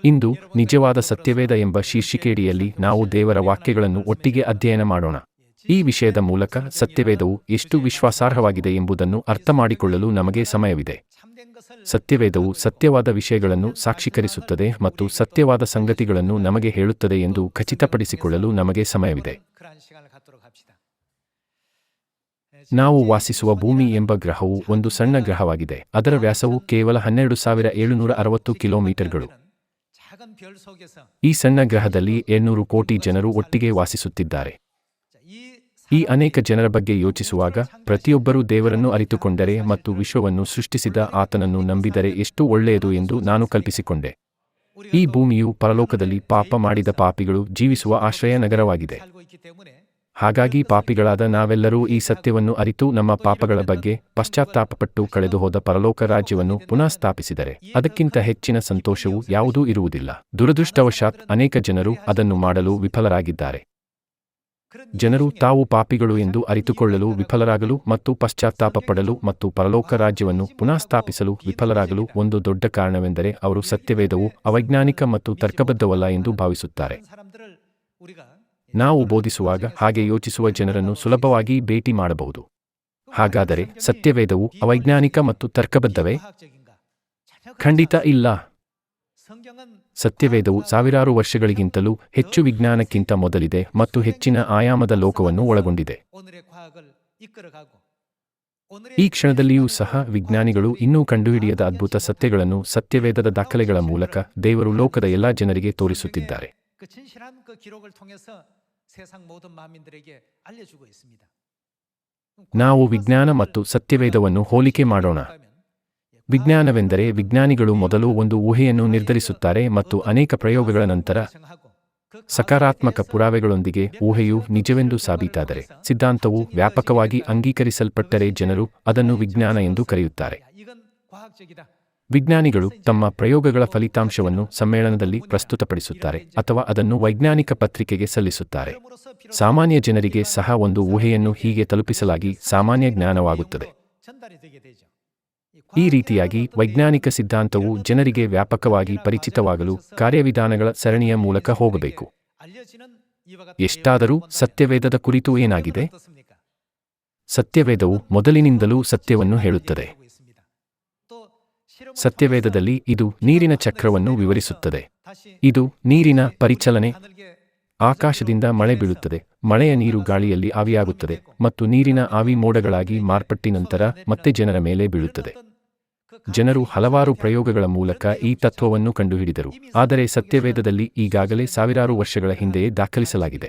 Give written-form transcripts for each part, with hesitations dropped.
ಇಂದು ನಿಜವಾದ ಸತ್ಯವೇದ ಎಂಬ ಶೀರ್ಷಿಕೆಯಡಿಯಲ್ಲಿ ನಾವು ದೇವರ ವಾಕ್ಯಗಳನ್ನು ಒಟ್ಟಿಗೆ ಅಧ್ಯಯನ ಮಾಡೋಣ. ಈ ವಿಷಯದ ಮೂಲಕ ಸತ್ಯವೇದವು ಎಷ್ಟು ವಿಶ್ವಾಸಾರ್ಹವಾಗಿದೆ ಎಂಬುದನ್ನು ಅರ್ಥಮಾಡಿಕೊಳ್ಳಲು ನಮಗೆ ಸಮಯವಿದೆ. ಸತ್ಯವೇದವು ಸತ್ಯವಾದ ವಿಷಯಗಳನ್ನು ಸಾಕ್ಷೀಕರಿಸುತ್ತದೆ ಮತ್ತು ಸತ್ಯವಾದ ಸಂಗತಿಗಳನ್ನು ನಮಗೆ ಹೇಳುತ್ತದೆ ಎಂದು ಖಚಿತಪಡಿಸಿಕೊಳ್ಳಲು ನಮಗೆ ಸಮಯವಿದೆ. ನಾವು ವಾಸಿಸುವ ಭೂಮಿ ಎಂಬ ಗ್ರಹವು ಒಂದು ಸಣ್ಣ ಗ್ರಹವಾಗಿದೆ. ಅದರ ವ್ಯಾಸವು ಕೇವಲ 12,760 ಕಿಲೋಮೀಟರ್ಗಳು. ಈ ಸಣ್ಣ ಗ್ರಹದಲ್ಲಿ 700 ಕೋಟಿ ಜನರು ಒಟ್ಟಿಗೆ ವಾಸಿಸುತ್ತಿದ್ದಾರೆ. ಈ ಅನೇಕ ಜನರ ಬಗ್ಗೆ ಯೋಚಿಸುವಾಗ ಪ್ರತಿಯೊಬ್ಬರೂ ದೇವರನ್ನು ಅರಿತುಕೊಂಡರೆ ಮತ್ತು ವಿಶ್ವವನ್ನು ಸೃಷ್ಟಿಸಿದ ಆತನನ್ನು ನಂಬಿದರೆ ಎಷ್ಟು ಒಳ್ಳೆಯದು ಎಂದು ನಾನು ಕಲ್ಪಿಸಿಕೊಂಡೆ. ಈ ಭೂಮಿಯು ಪರಲೋಕದಲ್ಲಿ ಪಾಪ ಮಾಡಿದ ಪಾಪಿಗಳು ಜೀವಿಸುವ ಆಶ್ರಯ ನಗರವಾಗಿದೆ. ಹಾಗಾಗಿ ಪಾಪಿಗಳಾದ ನಾವೆಲ್ಲರೂ ಈ ಸತ್ಯವನ್ನು ಅರಿತು ನಮ್ಮ ಪಾಪಗಳ ಬಗ್ಗೆ ಪಶ್ಚಾತ್ತಾಪಪಟ್ಟು ಕಳೆದುಹೋದ ಪರಲೋಕ ರಾಜ್ಯವನ್ನು ಪುನಃ ಸ್ಥಾಪಿಸಿದರೆ ಅದಕ್ಕಿಂತ ಹೆಚ್ಚಿನ ಸಂತೋಷವು ಯಾವುದೂ ಇರುವುದಿಲ್ಲ. ದುರದೃಷ್ಟವಶಾತ್ ಅನೇಕ ಜನರು ಅದನ್ನು ಮಾಡಲು ವಿಫಲರಾಗಿದ್ದಾರೆ. ಜನರು ತಾವು ಪಾಪಿಗಳು ಎಂದು ಅರಿತುಕೊಳ್ಳಲು ವಿಫಲರಾಗಲು ಮತ್ತು ಪಶ್ಚಾತ್ತಾಪ ಪಡಲು ಮತ್ತು ಪರಲೋಕ ರಾಜ್ಯವನ್ನು ಪುನಃ ಸ್ಥಾಪಿಸಲು ವಿಫಲರಾಗಲು ಒಂದು ದೊಡ್ಡ ಕಾರಣವೆಂದರೆ ಅವರು ಸತ್ಯವೇದವು ಅವೈಜ್ಞಾನಿಕ ಮತ್ತು ತರ್ಕಬದ್ಧವಲ್ಲ ಎಂದು ಭಾವಿಸುತ್ತಾರೆ. ನಾವು ಬೋಧಿಸುವಾಗ ಹಾಗೆ ಯೋಚಿಸುವ ಜನರನ್ನು ಸುಲಭವಾಗಿ ಭೇಟಿ ಮಾಡಬಹುದು. ಹಾಗಾದರೆ ಸತ್ಯವೇದವು ಅವೈಜ್ಞಾನಿಕ ಮತ್ತು ತರ್ಕಬದ್ಧವೇ? ಖಂಡಿತ ಇಲ್ಲ. ಸತ್ಯವೇದವು ಸಾವಿರಾರು ವರ್ಷಗಳಿಗಿಂತಲೂ ಹೆಚ್ಚು ವಿಜ್ಞಾನಕ್ಕಿಂತ ಮೊದಲಿದೆ ಮತ್ತು ಹೆಚ್ಚಿನ ಆಯಾಮದ ಲೋಕವನ್ನು ಒಳಗೊಂಡಿದೆ. ಈ ಕ್ಷಣದಲ್ಲಿಯೂ ಸಹ ವಿಜ್ಞಾನಿಗಳು ಇನ್ನೂ ಕಂಡುಹಿಡಿಯದ ಅದ್ಭುತ ಸತ್ಯಗಳನ್ನು ಸತ್ಯವೇದದ ದಾಖಲೆಗಳ ಮೂಲಕ ದೇವರು ಲೋಕದ ಎಲ್ಲಾ ಜನರಿಗೆ ತೋರಿಸುತ್ತಿದ್ದಾರೆ. ನಾವು ವಿಜ್ಞಾನ ಮತ್ತು ಸತ್ಯವೇದವನ್ನು ಹೋಲಿಕೆ ಮಾಡೋಣ. ವಿಜ್ಞಾನವೆಂದರೆ ವಿಜ್ಞಾನಿಗಳು ಮೊದಲು ಒಂದು ಊಹೆಯನ್ನು ನಿರ್ಧರಿಸುತ್ತಾರೆ ಮತ್ತು ಅನೇಕ ಪ್ರಯೋಗಗಳ ನಂತರ ಸಕಾರಾತ್ಮಕ ಪುರಾವೆಗಳೊಂದಿಗೆ ಊಹೆಯು ನಿಜವೆಂದು ಸಾಬೀತಾದರೆ ಸಿದ್ಧಾಂತವು ವ್ಯಾಪಕವಾಗಿ ಅಂಗೀಕರಿಸಲ್ಪಟ್ಟರೆ ಜನರು ಅದನ್ನು ವಿಜ್ಞಾನ ಎಂದು ಕರೆಯುತ್ತಾರೆ. ವಿಜ್ಞಾನಿಗಳು ತಮ್ಮ ಪ್ರಯೋಗಗಳ ಫಲಿತಾಂಶವನ್ನು ಸಮ್ಮೇಳನದಲ್ಲಿ ಪ್ರಸ್ತುತಪಡಿಸುತ್ತಾರೆ ಅಥವಾ ಅದನ್ನು ವೈಜ್ಞಾನಿಕ ಪತ್ರಿಕೆಗೆ ಸಲ್ಲಿಸುತ್ತಾರೆ. ಸಾಮಾನ್ಯ ಜನರಿಗೆ ಸಹ ಒಂದು ಊಹೆಯನ್ನು ಹೀಗೆ ತಲುಪಿಸಲಾಗಿ ಸಾಮಾನ್ಯ ಜ್ಞಾನವಾಗುತ್ತದೆ. ಈ ರೀತಿಯಾಗಿ ವೈಜ್ಞಾನಿಕ ಸಿದ್ಧಾಂತವು ಜನರಿಗೆ ವ್ಯಾಪಕವಾಗಿ ಪರಿಚಿತವಾಗಲು ಕಾರ್ಯವಿಧಾನಗಳ ಸರಣಿಯ ಮೂಲಕ ಹೋಗಬೇಕು. ಎಷ್ಟಾದರೂ ಸತ್ಯವೇದದ ಕುರಿತು ಏನಾಗಿದೆ? ಸತ್ಯವೇದವು ಮೊದಲಿನಿಂದಲೂ ಸತ್ಯವನ್ನು ಹೇಳುತ್ತದೆ. ಸತ್ಯವೇದದಲ್ಲಿ ಇದು ನೀರಿನ ಚಕ್ರವನ್ನು ವಿವರಿಸುತ್ತದೆ. ಇದು ನೀರಿನ ಪರಿಚಲನೆ. ಆಕಾಶದಿಂದ ಮಳೆ ಬೀಳುತ್ತದೆ, ಮಳೆಯ ನೀರು ಗಾಳಿಯಲ್ಲಿ ಆವಿಯಾಗುತ್ತದೆ ಮತ್ತು ನೀರಿನ ಆವಿ ಮೋಡಗಳಾಗಿ ಮಾರ್ಪಟ್ಟ ನಂತರ ಮತ್ತೆ ಜನರ ಮೇಲೆ ಬೀಳುತ್ತದೆ. ಜನರು ಹಲವಾರು ಪ್ರಯೋಗಗಳ ಮೂಲಕ ಈ ತತ್ವವನ್ನು ಕಂಡುಹಿಡಿದರು, ಆದರೆ ಸತ್ಯವೇದದಲ್ಲಿ ಈಗಾಗಲೇ ಸಾವಿರಾರು ವರ್ಷಗಳ ಹಿಂದೆಯೇ ದಾಖಲಿಸಲಾಗಿದೆ.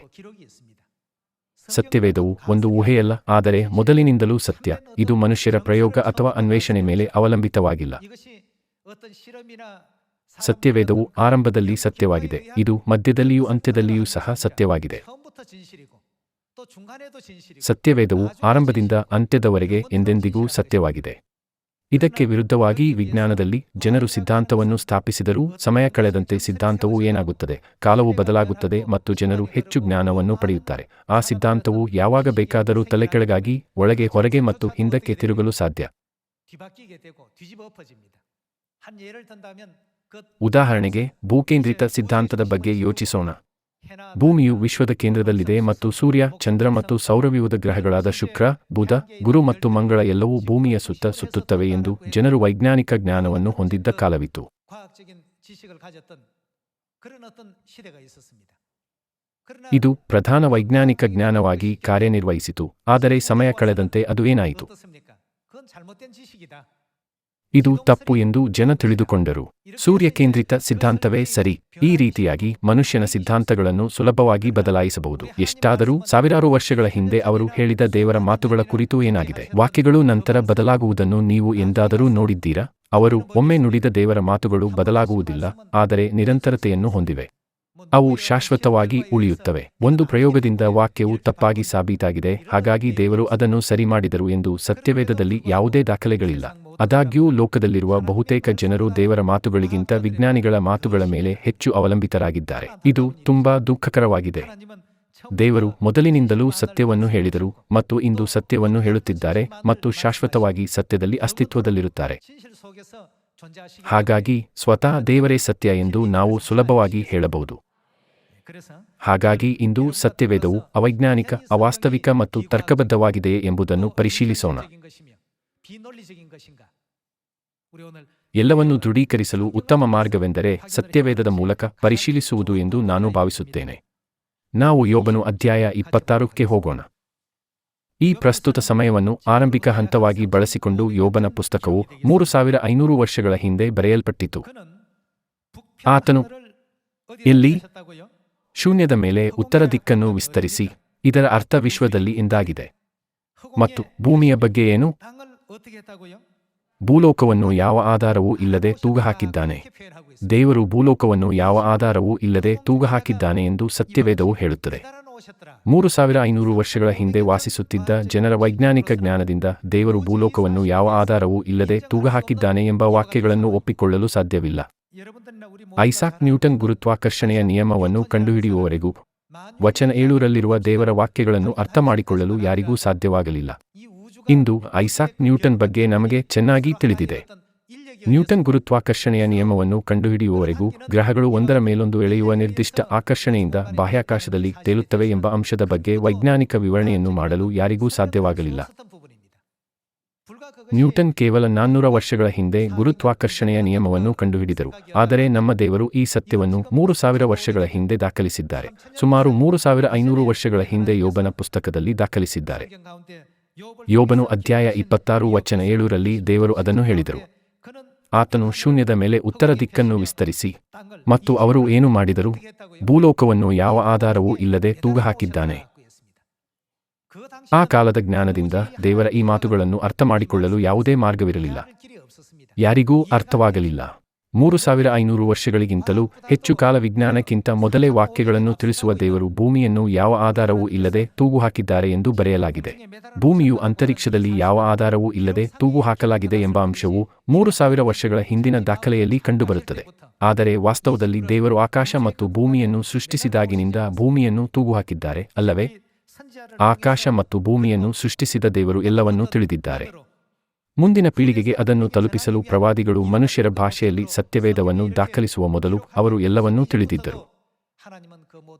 ಸತ್ಯವೇದವು ಒಂದು ಊಹೆಯಲ್ಲ, ಆದರೆ ಮೊದಲಿನಿಂದಲೂ ಸತ್ಯ. ಇದು ಮನುಷ್ಯರ ಪ್ರಯೋಗ ಅಥವಾ ಅನ್ವೇಷಣೆ ಮೇಲೆ ಅವಲಂಬಿತವಾಗಿಲ್ಲ. ಸತ್ಯವೇದವು ಆರಂಭದಲ್ಲಿ ಸತ್ಯವಾಗಿದೆ. ಇದು ಮಧ್ಯದಲ್ಲಿಯೂ ಅಂತ್ಯದಲ್ಲಿಯೂ ಸಹ ಸತ್ಯವಾಗಿದೆ. ಸತ್ಯವೇದವು ಆರಂಭದಿಂದ ಅಂತ್ಯದವರೆಗೆ ಎಂದೆಂದಿಗೂ ಸತ್ಯವಾಗಿದೆ. ಇದಕ್ಕೆ ವಿರುದ್ಧವಾಗಿ ವಿಜ್ಞಾನದಲ್ಲಿ ಜನರು ಸಿದ್ಧಾಂತವನ್ನು ಸ್ಥಾಪಿಸಿದರೂ ಸಮಯ ಕಳೆದಂತೆ ಸಿದ್ಧಾಂತವು ಏನಾಗುತ್ತದೆ? ಕಾಲವು ಬದಲಾಗುತ್ತದೆ ಮತ್ತು ಜನರು ಹೆಚ್ಚು ಜ್ಞಾನವನ್ನು ಪಡೆಯುತ್ತಾರೆ. ಆ ಸಿದ್ಧಾಂತವು ಯಾವಾಗ ಬೇಕಾದರೂ ತಲೆಕೆಳಗಾಗಿ ಒಳಗೆ ಹೊರಗೆ ಮತ್ತು ಹಿಂದಕ್ಕೆ ತಿರುಗಲು ಸಾಧ್ಯ. ಉದಾಹರಣೆಗೆ ಭೂಕೇಂದ್ರಿತ ಸಿದ್ಧಾಂತದ ಬಗ್ಗೆ ಯೋಚಿಸೋಣ. ಭೂಮಿಯು ವಿಶ್ವದ ಕೇಂದ್ರದಲ್ಲಿದೆ ಮತ್ತು ಸೂರ್ಯ, ಚಂದ್ರ ಮತ್ತು ಸೌರವ್ಯೂಹದ ಗ್ರಹಗಳಾದ ಶುಕ್ರ, ಬುಧ, ಗುರು ಮತ್ತು ಮಂಗಳ ಎಲ್ಲವೂ ಭೂಮಿಯ ಸುತ್ತ ಸುತ್ತುತ್ತವೆ ಎಂದು ಜನರು ವೈಜ್ಞಾನಿಕ ಜ್ಞಾನವನ್ನು ಹೊಂದಿದ್ದ ಕಾಲವಿತ್ತು. ಇದು ಪ್ರಧಾನ ವೈಜ್ಞಾನಿಕ ಜ್ಞಾನವಾಗಿ ಕಾರ್ಯನಿರ್ವಹಿಸಿತು. ಆದರೆ ಸಮಯ ಕಳೆದಂತೆ ಅದು ಏನಾಯಿತು? ಇದು ತಪ್ಪು ಎಂದು ಜನ ತಿಳಿದುಕೊಂಡರು. ಸೂರ್ಯ ಕೇಂದ್ರಿತ ಸಿದ್ಧಾಂತವೇ ಸರಿ. ಈ ರೀತಿಯಾಗಿ ಮನುಷ್ಯನ ಸಿದ್ಧಾಂತಗಳನ್ನು ಸುಲಭವಾಗಿ ಬದಲಾಯಿಸಬಹುದು. ಎಷ್ಟಾದರೂ ಸಾವಿರಾರು ವರ್ಷಗಳ ಹಿಂದೆ ಅವರು ಹೇಳಿದ ದೇವರ ಮಾತುಗಳ ಕುರಿತು ಏನಾಗಿದೆ? ವಾಕ್ಯಗಳು ನಂತರ ಬದಲಾಗುವುದನ್ನು ನೀವು ಎಂದಾದರೂ ನೋಡಿದ್ದೀರಾ? ಅವರು ಒಮ್ಮೆ ನುಡಿದ ದೇವರ ಮಾತುಗಳು ಬದಲಾಗುವುದಿಲ್ಲ, ಆದರೆ ನಿರಂತರತೆಯನ್ನು ಹೊಂದಿವೆ. ಅವು ಶಾಶ್ವತವಾಗಿ ಉಳಿಯುತ್ತವೆ. ಒಂದು ಪ್ರಯೋಗದಿಂದ ವಾಕ್ಯವು ತಪ್ಪಾಗಿ ಸಾಬೀತಾಗಿದೆ, ಹಾಗಾಗಿ ದೇವರು ಅದನ್ನು ಸರಿ ಮಾಡಿದರು ಎಂದು ಸತ್ಯವೇದದಲ್ಲಿ ಯಾವುದೇ ದಾಖಲೆಗಳಿಲ್ಲ. ಆದಾಗ್ಯೂ ಲೋಕದಲ್ಲಿರುವ ಬಹುತೇಕ ಜನರು ದೇವರ ಮಾತುಗಳಿಗಿಂತ ವಿಜ್ಞಾನಿಗಳ ಮಾತುಗಳ ಮೇಲೆ ಹೆಚ್ಚು ಅವಲಂಬಿತರಾಗಿದ್ದಾರೆ. ಇದು ತುಂಬಾ ದುಃಖಕರವಾಗಿದೆ. ದೇವರು ಮೊದಲಿನಿಂದಲೂ ಸತ್ಯವನ್ನು ಹೇಳಿದರು ಮತ್ತು ಇಂದು ಸತ್ಯವನ್ನು ಹೇಳುತ್ತಿದ್ದಾರೆ ಮತ್ತು ಶಾಶ್ವತವಾಗಿ ಸತ್ಯದಲ್ಲಿ ಅಸ್ತಿತ್ವದಲ್ಲಿರುತ್ತಾರೆ. ಹಾಗಾಗಿ ಸ್ವತಃ ದೇವರೇ ಸತ್ಯ ಎಂದು ನಾವು ಸುಲಭವಾಗಿ ಹೇಳಬಹುದು. ಹಾಗಾಗಿ ಇಂದು ಸತ್ಯವೇದವು ಅವೈಜ್ಞಾನಿಕ, ಅವಾಸ್ತವಿಕ ಮತ್ತು ತರ್ಕಬದ್ಧವಾಗಿದೆಯೇ ಎಂಬುದನ್ನು ಪರಿಶೀಲಿಸೋಣ. ಎಲ್ಲವನ್ನೂ ದೃಢೀಕರಿಸಲು ಉತ್ತಮ ಮಾರ್ಗವೆಂದರೆ ಸತ್ಯವೇದದ ಮೂಲಕ ಪರಿಶೀಲಿಸುವುದು ಎಂದು ನಾನು ಭಾವಿಸುತ್ತೇನೆ. ನಾವು ಯೋಬನು ಅಧ್ಯಾಯ 26ಕ್ಕೆ ಹೋಗೋಣ. ಈ ಪ್ರಸ್ತುತ ಸಮಯವನ್ನು ಆರಂಭಿಕ ಹಂತವಾಗಿ ಬಳಸಿಕೊಂಡು ಯೋಬನ ಪುಸ್ತಕವು 3500 ವರ್ಷಗಳ ಹಿಂದೆ ಬರೆಯಲ್ಪಟ್ಟಿತು. ಆತನು ಎಲ್ಲಿ? ಶೂನ್ಯದ ಮೇಲೆ ಉತ್ತರ ದಿಕ್ಕನ್ನು ವಿಸ್ತರಿಸಿ. ಇದರ ಅರ್ಥ ವಿಶ್ವದಲ್ಲಿ ಎಂದಾಗಿದೆ. ಮತ್ತು ಭೂಮಿಯ ಬಗ್ಗೆ ಏನು? ಭೂಲೋಕವನ್ನು ಯಾವ ಆಧಾರವೂ ಇಲ್ಲದೆ ತೂಗಹಾಕಿದ್ದಾನೆ. ದೇವರು ಭೂಲೋಕವನ್ನು ಯಾವ ಆಧಾರವೂ ಇಲ್ಲದೆ ತೂಗಹಾಕಿದ್ದಾನೆ ಎಂದು ಸತ್ಯವೇದವು ಹೇಳುತ್ತದೆ. 3500 ವರ್ಷಗಳ ಹಿಂದೆ ವಾಸಿಸುತ್ತಿದ್ದ ಜನರ ವೈಜ್ಞಾನಿಕ ಜ್ಞಾನದಿಂದ ದೇವರು ಭೂಲೋಕವನ್ನು ಯಾವ ಆಧಾರವೂ ಇಲ್ಲದೆ ತೂಗಹಾಕಿದ್ದಾನೆ ಎಂಬ ವಾಕ್ಯಗಳನ್ನು ಒಪ್ಪಿಕೊಳ್ಳಲು ಸಾಧ್ಯವಿಲ್ಲ. ಐಸಾಕ್ ನ್ಯೂಟನ್ ಗುರುತ್ವಾಕರ್ಷಣೆಯ ನಿಯಮವನ್ನು ಕಂಡುಹಿಡಿಯುವವರೆಗೂ ವಚನ 7ರಲ್ಲಿರುವ ದೇವರ ವಾಕ್ಯಗಳನ್ನು ಅರ್ಥಮಾಡಿಕೊಳ್ಳಲು ಯಾರಿಗೂ ಸಾಧ್ಯವಾಗಲಿಲ್ಲ. ಇಂದು ಐಸಾಕ್ ನ್ಯೂಟನ್ ಬಗ್ಗೆ ನಮಗೆ ಚೆನ್ನಾಗಿ ತಿಳಿದಿದೆ. ನ್ಯೂಟನ್ ಗುರುತ್ವಾಕರ್ಷಣೆಯ ನಿಯಮವನ್ನು ಕಂಡುಹಿಡಿಯುವವರೆಗೂ ಗ್ರಹಗಳು ಒಂದರ ಮೇಲೊಂದು ಎಳೆಯುವ ನಿರ್ದಿಷ್ಟ ಆಕರ್ಷಣೆಯಿಂದ ಬಾಹ್ಯಾಕಾಶದಲ್ಲಿ ತೇಲುತ್ತವೆ ಎಂಬ ಅಂಶದ ಬಗ್ಗೆ ವೈಜ್ಞಾನಿಕ ವಿವರಣೆಯನ್ನು ಮಾಡಲು ಯಾರಿಗೂ ಸಾಧ್ಯವಾಗಲಿಲ್ಲ. ನ್ಯೂಟನ್ ಕೇವಲ 400 ವರ್ಷಗಳ ಹಿಂದೆ ಗುರುತ್ವಾಕರ್ಷಣೆಯ ನಿಯಮವನ್ನು ಕಂಡುಹಿಡಿದರು. ಆದರೆ ನಮ್ಮ ದೇವರು ಈ ಸತ್ಯವನ್ನು 3000 ವರ್ಷಗಳ ಹಿಂದೆ ದಾಖಲಿಸಿದ್ದಾರೆ. ಸುಮಾರು 3500 ವರ್ಷಗಳ ಹಿಂದೆ ಯೋಬನ ಪುಸ್ತಕದಲ್ಲಿ ದಾಖಲಿಸಿದ್ದಾರೆ. ಯೋಬನು ಅಧ್ಯಾಯ 26 ವಚನ 7ರಲ್ಲಿ ದೇವರು ಅದನ್ನು ಹೇಳಿದರು. ಆತನು ಶೂನ್ಯದ ಮೇಲೆ ಉತ್ತರ ದಿಕ್ಕನ್ನು ವಿಸ್ತರಿಸಿ. ಮತ್ತು ಅವರು ಏನು ಮಾಡಿದರು? ಭೂಲೋಕವನ್ನು ಯಾವ ಆಧಾರವೂ ಇಲ್ಲದೆ ತೂಗಹಾಕಿದ್ದಾನೆ. ಆ ಕಾಲದ ಜ್ಞಾನದಿಂದ ದೇವರ ಈ ಮಾತುಗಳನ್ನು ಅರ್ಥಮಾಡಿಕೊಳ್ಳಲು ಯಾವುದೇ ಮಾರ್ಗವಿರಲಿಲ್ಲ. ಯಾರಿಗೂ ಅರ್ಥವಾಗಲಿಲ್ಲ. 3500 ವರ್ಷಗಳಿಗಿಂತಲೂ ಹೆಚ್ಚು ಕಾಲ ವಿಜ್ಞಾನಕ್ಕಿಂತ ಮೊದಲೇ ವಾಕ್ಯಗಳನ್ನು ತಿಳಿಸುವ ದೇವರು ಭೂಮಿಯನ್ನು ಯಾವ ಆಧಾರವೂ ಇಲ್ಲದೆ ತೂಗು ಹಾಕಿದ್ದಾರೆ ಎಂದು ಬರೆಯಲಾಗಿದೆ. ಭೂಮಿಯು ಅಂತರಿಕ್ಷದಲ್ಲಿ ಯಾವ ಆಧಾರವೂ ಇಲ್ಲದೆ ತೂಗು ಹಾಕಲಾಗಿದೆ ಎಂಬ ಅಂಶವು 3000 ವರ್ಷಗಳ ಹಿಂದಿನ ದಾಖಲೆಯಲ್ಲಿ ಕಂಡುಬರುತ್ತದೆ. ಆದರೆ ವಾಸ್ತವದಲ್ಲಿ ದೇವರು ಆಕಾಶ ಮತ್ತು ಭೂಮಿಯನ್ನು ಸೃಷ್ಟಿಸಿದಾಗಿನಿಂದ ಭೂಮಿಯನ್ನು ತೂಗು ಹಾಕಿದ್ದಾರೆ, ಅಲ್ಲವೇ? ಆಕಾಶ ಮತ್ತು ಭೂಮಿಯನ್ನು ಸೃಷ್ಟಿಸಿದ ದೇವರು ಎಲ್ಲವನ್ನೂ ತಿಳಿದಿದ್ದಾರೆ. ಮುಂದಿನ ಪೀಳಿಗೆಗೆ ಅದನ್ನು ತಲುಪಿಸಲು ಪ್ರವಾದಿಗಳು ಮನುಷ್ಯರ ಭಾಷೆಯಲ್ಲಿ ಸತ್ಯವೇದವನ್ನು ದಾಖಲಿಸುವ ಮೊದಲು ಅವರು ಎಲ್ಲವನ್ನೂ ತಿಳಿದಿದ್ದರು.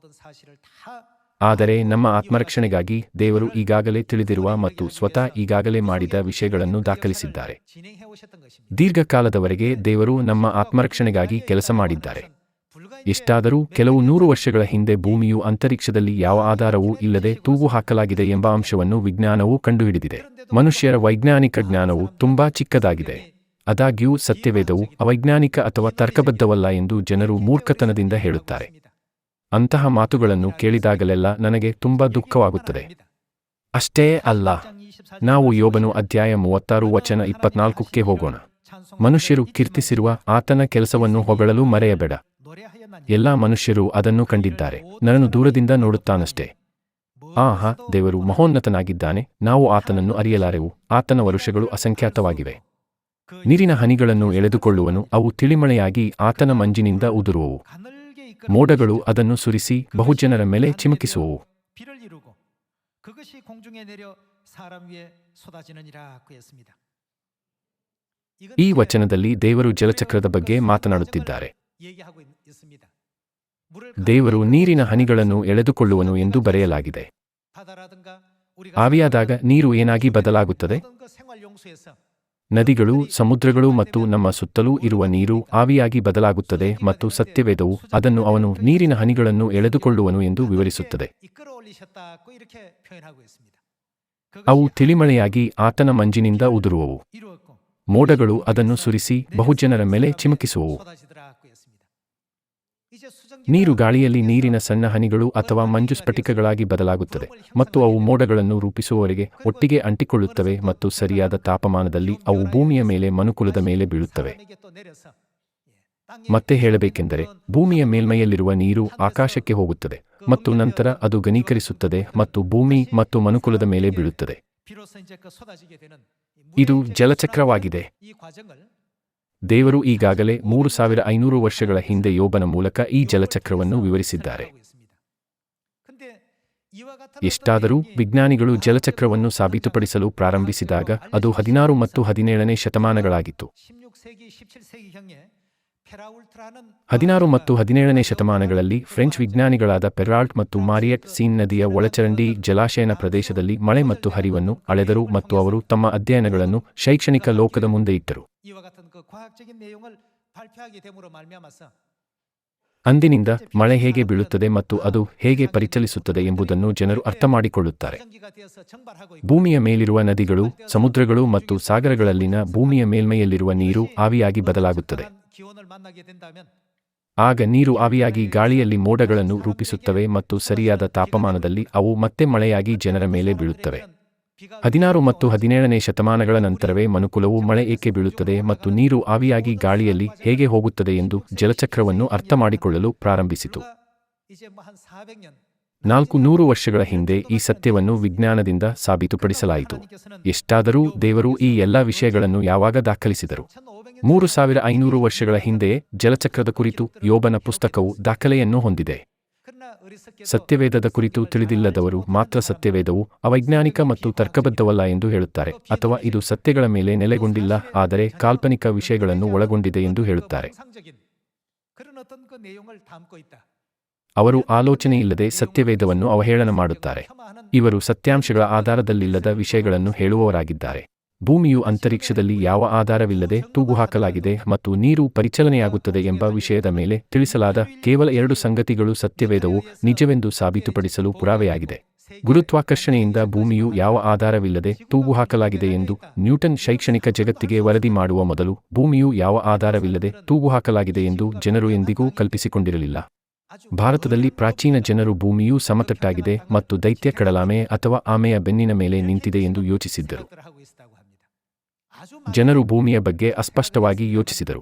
ಆದರೆ ನಮ್ಮ ಆತ್ಮರಕ್ಷಣೆಗಾಗಿ ದೇವರು ಈಗಾಗಲೇ ತಿಳಿದಿರುವ ಮತ್ತು ಸ್ವತಃ ಈಗಾಗಲೇ ಮಾಡಿದ ವಿಷಯಗಳನ್ನು ದಾಖಲಿಸಿದ್ದಾರೆ. ದೀರ್ಘಕಾಲದವರೆಗೆ ದೇವರು ನಮ್ಮ ಆತ್ಮರಕ್ಷಣೆಗಾಗಿ ಕೆಲಸ ಮಾಡಿದ್ದಾರೆ. ಎಷ್ಟಾದರೂ ಕೆಲವು 100 ವರ್ಷಗಳ ಹಿಂದೆ ಭೂಮಿಯು ಅಂತರಿಕ್ಷದಲ್ಲಿ ಯಾವ ಆಧಾರವೂ ಇಲ್ಲದೆ ತೂಗು ಹಾಕಲಾಗಿದೆ ಎಂಬ ಅಂಶವನ್ನು ವಿಜ್ಞಾನವು ಕಂಡುಹಿಡಿದಿದೆ. ಮನುಷ್ಯರ ವೈಜ್ಞಾನಿಕ ಜ್ಞಾನವು ತುಂಬಾ ಚಿಕ್ಕದಾಗಿದೆ. ಆದಾಗ್ಯೂ ಸತ್ಯವೇದವು ಅವೈಜ್ಞಾನಿಕ ಅಥವಾ ತರ್ಕಬದ್ಧವಲ್ಲ ಎಂದು ಜನರು ಮೂರ್ಖತನದಿಂದ ಹೇಳುತ್ತಾರೆ. ಅಂತಹ ಮಾತುಗಳನ್ನು ಕೇಳಿದಾಗಲೆಲ್ಲ ನನಗೆ ತುಂಬಾ ದುಃಖವಾಗುತ್ತದೆ. ಅಷ್ಟೇ ಅಲ್ಲ, ನಾವು ಯೋಬನು ಅಧ್ಯಾಯ 36 ವಚನ 24ಕ್ಕೆ ಹೋಗೋಣ. ಮನುಷ್ಯರು ಕೀರ್ತಿಸಿರುವ ಆತನ ಕೆಲಸವನ್ನು ಹೊಗಳಲು ಮರೆಯಬೇಡ. ಎಲ್ಲಾ ಮನುಷ್ಯರು ಅದನ್ನು ಕಂಡಿದ್ದಾರೆ, ನನ್ನನ್ನು ದೂರದಿಂದ ನೋಡುತ್ತಾನಷ್ಟೇ. ಆಹಾ, ದೇವರು ಮಹೋನ್ನತನಾಗಿದ್ದಾನೆ, ನಾವು ಆತನನ್ನು ಅರಿಯಲಾರೆವು, ಆತನ ವರುಷಗಳು ಅಸಂಖ್ಯಾತವಾಗಿವೆ. ನೀರಿನ ಹನಿಗಳನ್ನು ಎಳೆದುಕೊಳ್ಳುವನು, ಅವು ತಿಳಿಮಳೆಯಾಗಿ ಆತನ ಮಂಜಿನಿಂದ ಉದುರುವವು. ಮೋಡಗಳು ಅದನ್ನು ಸುರಿಸಿ ಬಹುಜನರ ಮೇಲೆ ಚಿಮುಕಿಸುವವು. ಈ ವಚನದಲ್ಲಿ ದೇವರು ಜಲಚಕ್ರದ ಬಗ್ಗೆ ಮಾತನಾಡುತ್ತಿದ್ದಾರೆ. ದೇವರು ನೀರಿನ ಹನಿಗಳನ್ನು ಎಳೆದುಕೊಳ್ಳುವನು ಎಂದು ಬರೆಯಲಾಗಿದೆ. ಆವಿಯಾದಾಗ ನೀರು ಏನಾಗಿ ಬದಲಾಗುತ್ತದೆ? ನದಿಗಳು, ಸಮುದ್ರಗಳು ಮತ್ತು ನಮ್ಮ ಸುತ್ತಲೂ ಇರುವ ನೀರು ಆವಿಯಾಗಿ ಬದಲಾಗುತ್ತದೆ ಮತ್ತು ಸತ್ಯವೇದವು ಅದನ್ನು ಅವನು ನೀರಿನ ಹನಿಗಳನ್ನು ಎಳೆದುಕೊಳ್ಳುವನು ಎಂದು ವಿವರಿಸುತ್ತದೆ. ಅವು ತಿಳಿಮಳೆಯಾಗಿ ಆತನ ಮಂಜಿನಿಂದ ಉದುರುವವು. ಮೋಡಗಳು ಅದನ್ನು ಸುರಿಸಿ ಬಹುಜನರ ಮೇಲೆ ಚಿಮುಕಿಸುವವು. ನೀರು ಗಾಳಿಯಲ್ಲಿ ನೀರಿನ ಸಣ್ಣ ಹನಿಗಳು ಅಥವಾ ಮಂಜು ಸ್ಫಟಿಕಗಳಾಗಿ ಬದಲಾಗುತ್ತದೆ ಮತ್ತು ಅವು ಮೋಡಗಳನ್ನು ರೂಪಿಸುವವರೆಗೆ ಒಟ್ಟಿಗೆ ಅಂಟಿಕೊಳ್ಳುತ್ತವೆ ಮತ್ತು ಸರಿಯಾದ ತಾಪಮಾನದಲ್ಲಿ ಅವು ಭೂಮಿಯ ಮೇಲೆ ಮನುಕುಲದ ಮೇಲೆ ಬೀಳುತ್ತವೆ. ಮತ್ತೆ ಹೇಳಬೇಕೆಂದರೆ ಭೂಮಿಯ ಮೇಲ್ಮೈಯಲ್ಲಿರುವ ನೀರು ಆಕಾಶಕ್ಕೆ ಹೋಗುತ್ತದೆ ಮತ್ತು ನಂತರ ಅದು ಘನೀಕರಿಸುತ್ತದೆ ಮತ್ತು ಭೂಮಿ ಮತ್ತು ಮನುಕುಲದ ಮೇಲೆ ಬೀಳುತ್ತದೆ. ಇದು ಜಲಚಕ್ರವಾಗಿದೆ. ದೇವರು ಈಗಾಗಲೇ 3500 ವರ್ಷಗಳ ಹಿಂದೆ ಯೋಬನ ಮೂಲಕ ಈ ಜಲಚಕ್ರವನ್ನು ವಿವರಿಸಿದ್ದಾರೆ. ಎಷ್ಟಾದರೂ ವಿಜ್ಞಾನಿಗಳು ಜಲಚಕ್ರವನ್ನು ಸಾಬೀತುಪಡಿಸಲು ಪ್ರಾರಂಭಿಸಿದಾಗ ಅದು 16 ಮತ್ತು 17ನೇ ಶತಮಾನಗಳಾಗಿತ್ತು. 16 ಮತ್ತು 17ನೇ ಶತಮಾನಗಳಲ್ಲಿ ಫ್ರೆಂಚ್ ವಿಜ್ಞಾನಿಗಳಾದ ಪೆರಾಲ್ಟ್ ಮತ್ತು ಮಾರಿಯಟ್ ಸೀನ್ ನದಿಯ ಒಳಚರಂಡಿ ಜಲಾಶಯನ ಪ್ರದೇಶದಲ್ಲಿ ಮಳೆ ಮತ್ತು ಹರಿವನ್ನು ಅಳೆದರು ಮತ್ತು ಅವರು ತಮ್ಮ ಅಧ್ಯಯನಗಳನ್ನು ಶೈಕ್ಷಣಿಕ ಲೋಕದ ಮುಂದೆ ಇಟ್ಟರು. ಅಂದಿನಿಂದ ಮಳೆ ಹೇಗೆ ಬೀಳುತ್ತದೆ ಮತ್ತು ಅದು ಹೇಗೆ ಪರಿಚಲಿಸುತ್ತದೆ ಎಂಬುದನ್ನು ಜನರು ಅರ್ಥಮಾಡಿಕೊಳ್ಳುತ್ತಾರೆ. ಭೂಮಿಯ ಮೇಲಿರುವ ನದಿಗಳು, ಸಮುದ್ರಗಳು ಮತ್ತು ಸಾಗರಗಳಲ್ಲಿನ ಭೂಮಿಯ ಮೇಲ್ಮೈಯಲ್ಲಿರುವ ನೀರು ಆವಿಯಾಗಿ ಬದಲಾಗುತ್ತದೆ. ಆಗ ನೀರು ಆವಿಯಾಗಿ ಗಾಳಿಯಲ್ಲಿ ಮೋಡಗಳನ್ನು ರೂಪಿಸುತ್ತವೆ ಮತ್ತು ಸರಿಯಾದ ತಾಪಮಾನದಲ್ಲಿ ಅವು ಮತ್ತೆ ಮಳೆಯಾಗಿ ಜನರ ಮೇಲೆ ಬೀಳುತ್ತವೆ. 16 ಮತ್ತು 17ನೇ ಶತಮಾನಗಳ ನಂತರವೇ ಮನುಕುಲವು ಮಳೆ ಏಕೆ ಬೀಳುತ್ತದೆ ಮತ್ತು ನೀರು ಆವಿಯಾಗಿ ಗಾಳಿಯಲ್ಲಿ ಹೇಗೆ ಹೋಗುತ್ತದೆ ಎಂದು ಜಲಚಕ್ರವನ್ನು ಅರ್ಥಮಾಡಿಕೊಳ್ಳಲು ಪ್ರಾರಂಭಿಸಿತು. 400 ವರ್ಷಗಳ ಹಿಂದೆ ಈ ಸತ್ಯವನ್ನು ವಿಜ್ಞಾನದಿಂದ ಸಾಬೀತುಪಡಿಸಲಾಯಿತು. ಎಷ್ಟಾದರೂ ದೇವರು ಈ ಎಲ್ಲ ವಿಷಯಗಳನ್ನು ಯಾವಾಗ ದಾಖಲಿಸಿದರು? 3500 ವರ್ಷಗಳ ಹಿಂದೆಯೇ ಜಲಚಕ್ರದ ಕುರಿತು ಯೋಬನ ಪುಸ್ತಕವು ದಾಖಲೆಯನ್ನು ಹೊಂದಿದೆ. ಸತ್ಯವೇದದ ಕುರಿತು ತಿಳಿದಿಲ್ಲದವರು ಮಾತ್ರ ಸತ್ಯವೇದವು ಅವೈಜ್ಞಾನಿಕ ಮತ್ತು ತರ್ಕಬದ್ಧವಲ್ಲ ಎಂದು ಹೇಳುತ್ತಾರೆ, ಅಥವಾ ಇದು ಸತ್ಯಗಳ ಮೇಲೆ ನೆಲೆಗೊಂಡಿಲ್ಲ ಆದರೆ ಕಾಲ್ಪನಿಕ ವಿಷಯಗಳನ್ನು ಒಳಗೊಂಡಿದೆ ಎಂದು ಹೇಳುತ್ತಾರೆ. ಅವರು ಆಲೋಚನೆಯಿಲ್ಲದೆ ಸತ್ಯವೇದವನ್ನು ಅವಹೇಳನ ಮಾಡುತ್ತಾರೆ. ಇವರು ಸತ್ಯಾಂಶಗಳ ಆಧಾರದಲ್ಲಿಲ್ಲದ ವಿಷಯಗಳನ್ನು ಹೇಳುವವರಾಗಿದ್ದಾರೆ. ಭೂಮಿಯು ಅಂತರಿಕ್ಷದಲ್ಲಿ ಯಾವ ಆಧಾರವಿಲ್ಲದೆ ತೂಗುಹಾಕಲಾಗಿದೆ ಮತ್ತು ನೀರು ಪರಿಚಲನೆಯಾಗುತ್ತದೆ ಎಂಬ ವಿಷಯದ ಮೇಲೆ ತಿಳಿಸಲಾದ ಕೇವಲ 2 ಸಂಗತಿಗಳು ಸತ್ಯವೇದವು ನಿಜವೆಂದು ಸಾಬೀತುಪಡಿಸಲು ಪುರಾವೆಯಾಗಿದೆ. ಗುರುತ್ವಾಕರ್ಷಣೆಯಿಂದ ಭೂಮಿಯು ಯಾವ ಆಧಾರವಿಲ್ಲದೆ ತೂಗುಹಾಕಲಾಗಿದೆ ಎಂದು ನ್ಯೂಟನ್ ಶೈಕ್ಷಣಿಕ ಜಗತ್ತಿಗೆ ವರದಿ ಮಾಡುವ ಮೊದಲು ಭೂಮಿಯು ಯಾವ ಆಧಾರವಿಲ್ಲದೆ ತೂಗುಹಾಕಲಾಗಿದೆ ಎಂದು ಜನರು ಎಂದಿಗೂ ಕಲ್ಪಿಸಿಕೊಂಡಿರಲಿಲ್ಲ. ಭಾರತದಲ್ಲಿ ಪ್ರಾಚೀನ ಜನರು ಭೂಮಿಯು ಸಮತಟ್ಟಾಗಿದೆ ಮತ್ತು ದೈತ್ಯ ಕಡಲಾಮೆ ಅಥವಾ ಆಮೆಯ ಬೆನ್ನಿನ ಮೇಲೆ ನಿಂತಿದೆ ಎಂದು ಯೋಚಿಸಿದ್ದರು. ಜನರು ಭೂಮಿಯ ಬಗ್ಗೆ ಅಸ್ಪಷ್ಟವಾಗಿ ಯೋಚಿಸಿದರು.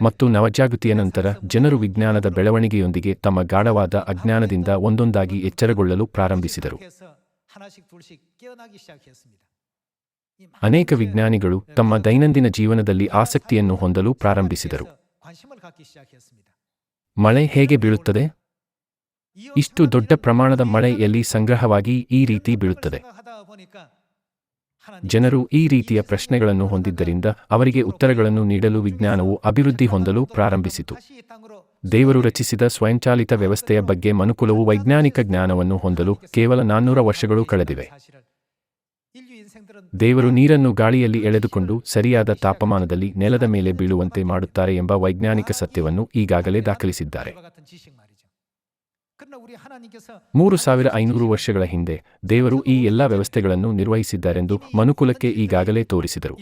ಮತ್ತು ನವಜಾಗೃತಿಯ ನಂತರ ಜನರು ವಿಜ್ಞಾನದ ಬೆಳವಣಿಗೆಯೊಂದಿಗೆ ತಮ್ಮ ಗಾಢವಾದ ಅಜ್ಞಾನದಿಂದ ಒಂದೊಂದಾಗಿ ಎಚ್ಚರಗೊಳ್ಳಲು ಪ್ರಾರಂಭಿಸಿದರು. ಅನೇಕ ವಿಜ್ಞಾನಿಗಳು ತಮ್ಮ ದೈನಂದಿನ ಜೀವನದಲ್ಲಿ ಆಸಕ್ತಿಯನ್ನು ಹೊಂದಲು ಪ್ರಾರಂಭಿಸಿದರು. ಮಳೆ ಹೇಗೆ ಬೀಳುತ್ತದೆ? ಇಷ್ಟು ದೊಡ್ಡ ಪ್ರಮಾಣದ ಮಳೆ ಎಲ್ಲಿ ಸಂಗ್ರಹವಾಗಿ ಈ ರೀತಿ ಬೀಳುತ್ತದೆ? ಜನರು ಈ ರೀತಿಯ ಪ್ರಶ್ನೆಗಳನ್ನು ಹೊಂದಿದ್ದರಿಂದ ಅವರಿಗೆ ಉತ್ತರಗಳನ್ನು ನೀಡಲು ವಿಜ್ಞಾನವು ಅಭಿವೃದ್ಧಿ ಹೊಂದಲು ಪ್ರಾರಂಭಿಸಿತು. ದೇವರು ರಚಿಸಿದ ಸ್ವಯಂಚಾಲಿತ ವ್ಯವಸ್ಥೆಯ ಬಗ್ಗೆ ಮನುಕುಲವು ವೈಜ್ಞಾನಿಕ ಜ್ಞಾನವನ್ನು ಹೊಂದಲು ಕೇವಲ 400 ವರ್ಷಗಳು ಕಳೆದಿವೆ. ದೇವರು ನೀರನ್ನು ಗಾಳಿಯಲ್ಲಿ ಎಳೆದುಕೊಂಡು ಸರಿಯಾದ ತಾಪಮಾನದಲ್ಲಿ ನೆಲದ ಮೇಲೆ ಬೀಳುವಂತೆ ಮಾಡುತ್ತಾರೆ ಎಂಬ ವೈಜ್ಞಾನಿಕ ಸತ್ಯವನ್ನು ಈಗಾಗಲೇ ದಾಖಲಿಸಿದ್ದಾರೆ. 3500 ವರ್ಷಗಳ ಹಿಂದೆ ದೇವರು ಈ ಎಲ್ಲ ವ್ಯವಸ್ಥೆಗಳನ್ನು ನಿರ್ವಹಿಸಿದ್ದಾರೆಂದು ಮನುಕುಲಕ್ಕೆ ಈಗಾಗಲೇ ತೋರಿಸಿದರು.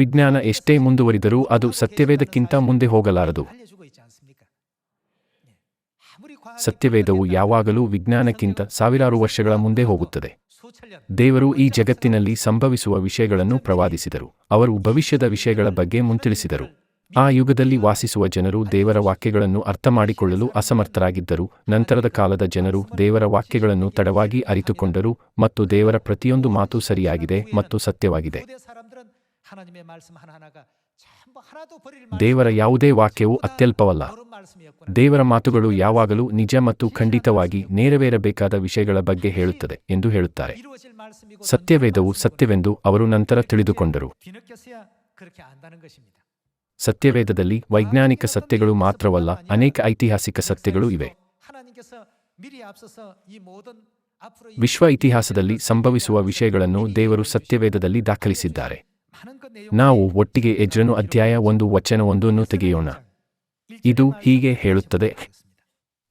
ವಿಜ್ಞಾನ ಎಷ್ಟೇ ಮುಂದುವರಿದರೂ ಅದು ಸತ್ಯವೇದಕ್ಕಿಂತ ಮುಂದೆ ಹೋಗಲಾರದು. ಸತ್ಯವೇದವು ಯಾವಾಗಲೂ ವಿಜ್ಞಾನಕ್ಕಿಂತ ಸಾವಿರಾರು ವರ್ಷಗಳ ಮುಂದೆ ಹೋಗುತ್ತದೆ. ದೇವರು ಈ ಜಗತ್ತಿನಲ್ಲಿ ಸಂಭವಿಸುವ ವಿಷಯಗಳನ್ನು ಪ್ರವಾದಿಸಿದರು. ಅವರು ಭವಿಷ್ಯದ ವಿಷಯಗಳ ಬಗ್ಗೆ ಮುಂತಿಳಿಸಿದರು. ಆ ಯುಗದಲ್ಲಿ ವಾಸಿಸುವ ಜನರು ದೇವರ ವಾಕ್ಯಗಳನ್ನು ಅರ್ಥಮಾಡಿಕೊಳ್ಳಲು ಅಸಮರ್ಥರಾಗಿದ್ದರು. ನಂತರದ ಕಾಲದ ಜನರು ದೇವರ ವಾಕ್ಯಗಳನ್ನು ತಡವಾಗಿ ಅರಿತುಕೊಂಡರು ಮತ್ತು ದೇವರ ಪ್ರತಿಯೊಂದು ಮಾತು ಸರಿಯಾಗಿದೆ ಮತ್ತು ಸತ್ಯವಾಗಿದೆ. ದೇವರ ಯಾವುದೇ ವಾಕ್ಯವು ಅತ್ಯಲ್ಪವಲ್ಲ. ದೇವರ ಮಾತುಗಳು ಯಾವಾಗಲೂ ನಿಜ ಮತ್ತು ಖಂಡಿತವಾಗಿ ನೆರವೇರಬೇಕಾದ ವಿಷಯಗಳ ಬಗ್ಗೆ ಹೇಳುತ್ತದೆ ಎಂದು ಹೇಳುತ್ತಾರೆ. ಸತ್ಯವೇದವು ಸತ್ಯವೆಂದು ಅವರು ನಂತರ ತಿಳಿದುಕೊಂಡರು. ಸತ್ಯವೇದದಲ್ಲಿ ವೈಜ್ಞಾನಿಕ ಸತ್ಯಗಳು ಮಾತ್ರವಲ್ಲ, ಅನೇಕ ಐತಿಹಾಸಿಕ ಸತ್ಯಗಳು ಇವೆ. ವಿಶ್ವ ಇತಿಹಾಸದಲ್ಲಿ ಸಂಭವಿಸುವ ವಿಷಯಗಳನ್ನು ದೇವರು ಸತ್ಯವೇದದಲ್ಲಿ ದಾಖಲಿಸಿದ್ದಾರೆ. ನಾವು ಒಟ್ಟಿಗೆ ಎಜ್ರನು ಅಧ್ಯಾಯ 1 ವಚನ 1 ತೆಗೆಯೋಣ. ಇದು ಹೀಗೆ ಹೇಳುತ್ತದೆ: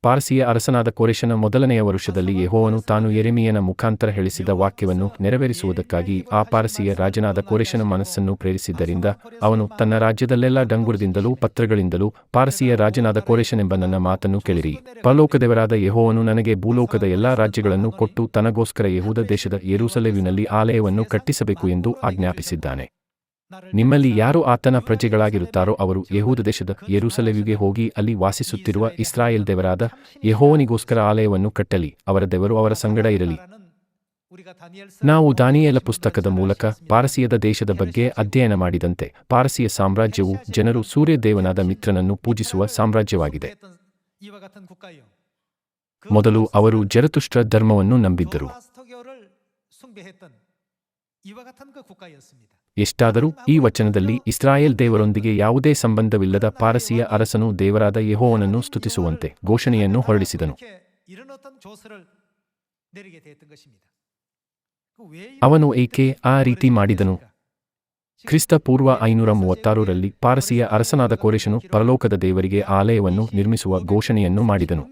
ಪಾರಸಿಯ ಅರಸನಾದ ಕೋರೆಷನ ಮೊದಲನೆಯ ವರುಷದಲ್ಲಿ ಯೆಹೋವನು ತಾನು ಯೆರೆಮೀಯನ ಮುಖಾಂತರ ಹೇಳಿಸಿದ ವಾಕ್ಯವನ್ನು ನೆರವೇರಿಸುವುದಕ್ಕಾಗಿ ಆ ಪಾರಸಿಯ ರಾಜನಾದ ಕೋರೆಷನ ಮನಸ್ಸನ್ನು ಪ್ರೇರಿಸಿದ್ದರಿಂದ ಅವನು ತನ್ನ ರಾಜ್ಯದಲ್ಲೆಲ್ಲ ಡಂಗುರದಿಂದಲೂ ಪತ್ರಗಳಿಂದಲೂ ಪಾರಸಿಯ ರಾಜನಾದ ಕೋರೆಷನೆಂಬ ನನ್ನ ಮಾತನ್ನು ಕೇಳಿರಿ. ಪರಲೋಕದೇವರಾದ ಯೆಹೋವನು ನನಗೆ ಭೂಲೋಕದ ಎಲ್ಲಾ ರಾಜ್ಯಗಳನ್ನು ಕೊಟ್ಟು ತನಗೋಸ್ಕರ ಯೆಹೂದ ದೇಶದ ಯೆರೂಸಲೇಮಿನಲ್ಲಿ ಆಲಯವನ್ನು ಕಟ್ಟಿಸಬೇಕು ಎಂದು ಆಜ್ಞಾಪಿಸಿದ್ದಾನೆ. ನಿಮ್ಮಲ್ಲಿ ಯಾರು ಆತನ ಪ್ರಜೆಗಳಾಗಿರುತ್ತಾರೋ ಅವರು ಯೆಹೂದ ದೇಶದ ಯೆರೂಸಲೇಮಿಗೆ ಹೋಗಿ ಅಲ್ಲಿ ವಾಸಿಸುತ್ತಿರುವ ಇಸ್ರಾಯೇಲ್ ದೇವರಾದ ಯೆಹೋವನಿಗೋಸ್ಕರ ಆಲಯವನ್ನು ಕಟ್ಟಲಿ. ಅವರ ದೇವರು ಅವರ ಸಂಗಡ ಇರಲಿ. ನಾವು ದಾನಿಯೇಲ ಪುಸ್ತಕದ ಮೂಲಕ ಪಾರಸಿಯದ ದೇಶದ ಬಗ್ಗೆ ಅಧ್ಯಯನ ಮಾಡಿದಂತೆ ಪಾರಸಿಯ ಸಾಮ್ರಾಜ್ಯವು ಜನರು ಸೂರ್ಯ ದೇವನಾದ ಮಿತ್ರನನ್ನು ಪೂಜಿಸುವ ಸಾಮ್ರಾಜ್ಯವಾಗಿದೆ. ಮೊದಲು ಅವರು ಜರತುಷ್ಟ್ರ ಧರ್ಮವನ್ನು ನಂಬಿದ್ದರು. ಎಷ್ಟಾದರೂ ಈ ವಚನದಲ್ಲಿ ಇಸ್ರಾಯೇಲ್ ದೇವರೊಂದಿಗೆ ಯಾವುದೇ ಸಂಬಂಧವಿಲ್ಲದ ಪಾರಸಿಯ ಅರಸನು ದೇವರಾದ ಯೆಹೋವನನ್ನು ಸ್ತುತಿಸುವಂತೆ ಘೋಷಣೆಯನ್ನು ಹೊರಡಿಸಿದನು. ಅವನು ಏಕೆ ಆ ರೀತಿ ಮಾಡಿದನು? ಕ್ರಿಸ್ತ ಪೂರ್ವ 536ರಲ್ಲಿ ಪಾರಸಿಯ ಅರಸನಾದ ಕೋರೆಷನು ಪರಲೋಕದ ದೇವರಿಗೆ ಆಲಯವನ್ನು ನಿರ್ಮಿಸುವ ಘೋಷಣೆಯನ್ನು ಮಾಡಿದನು.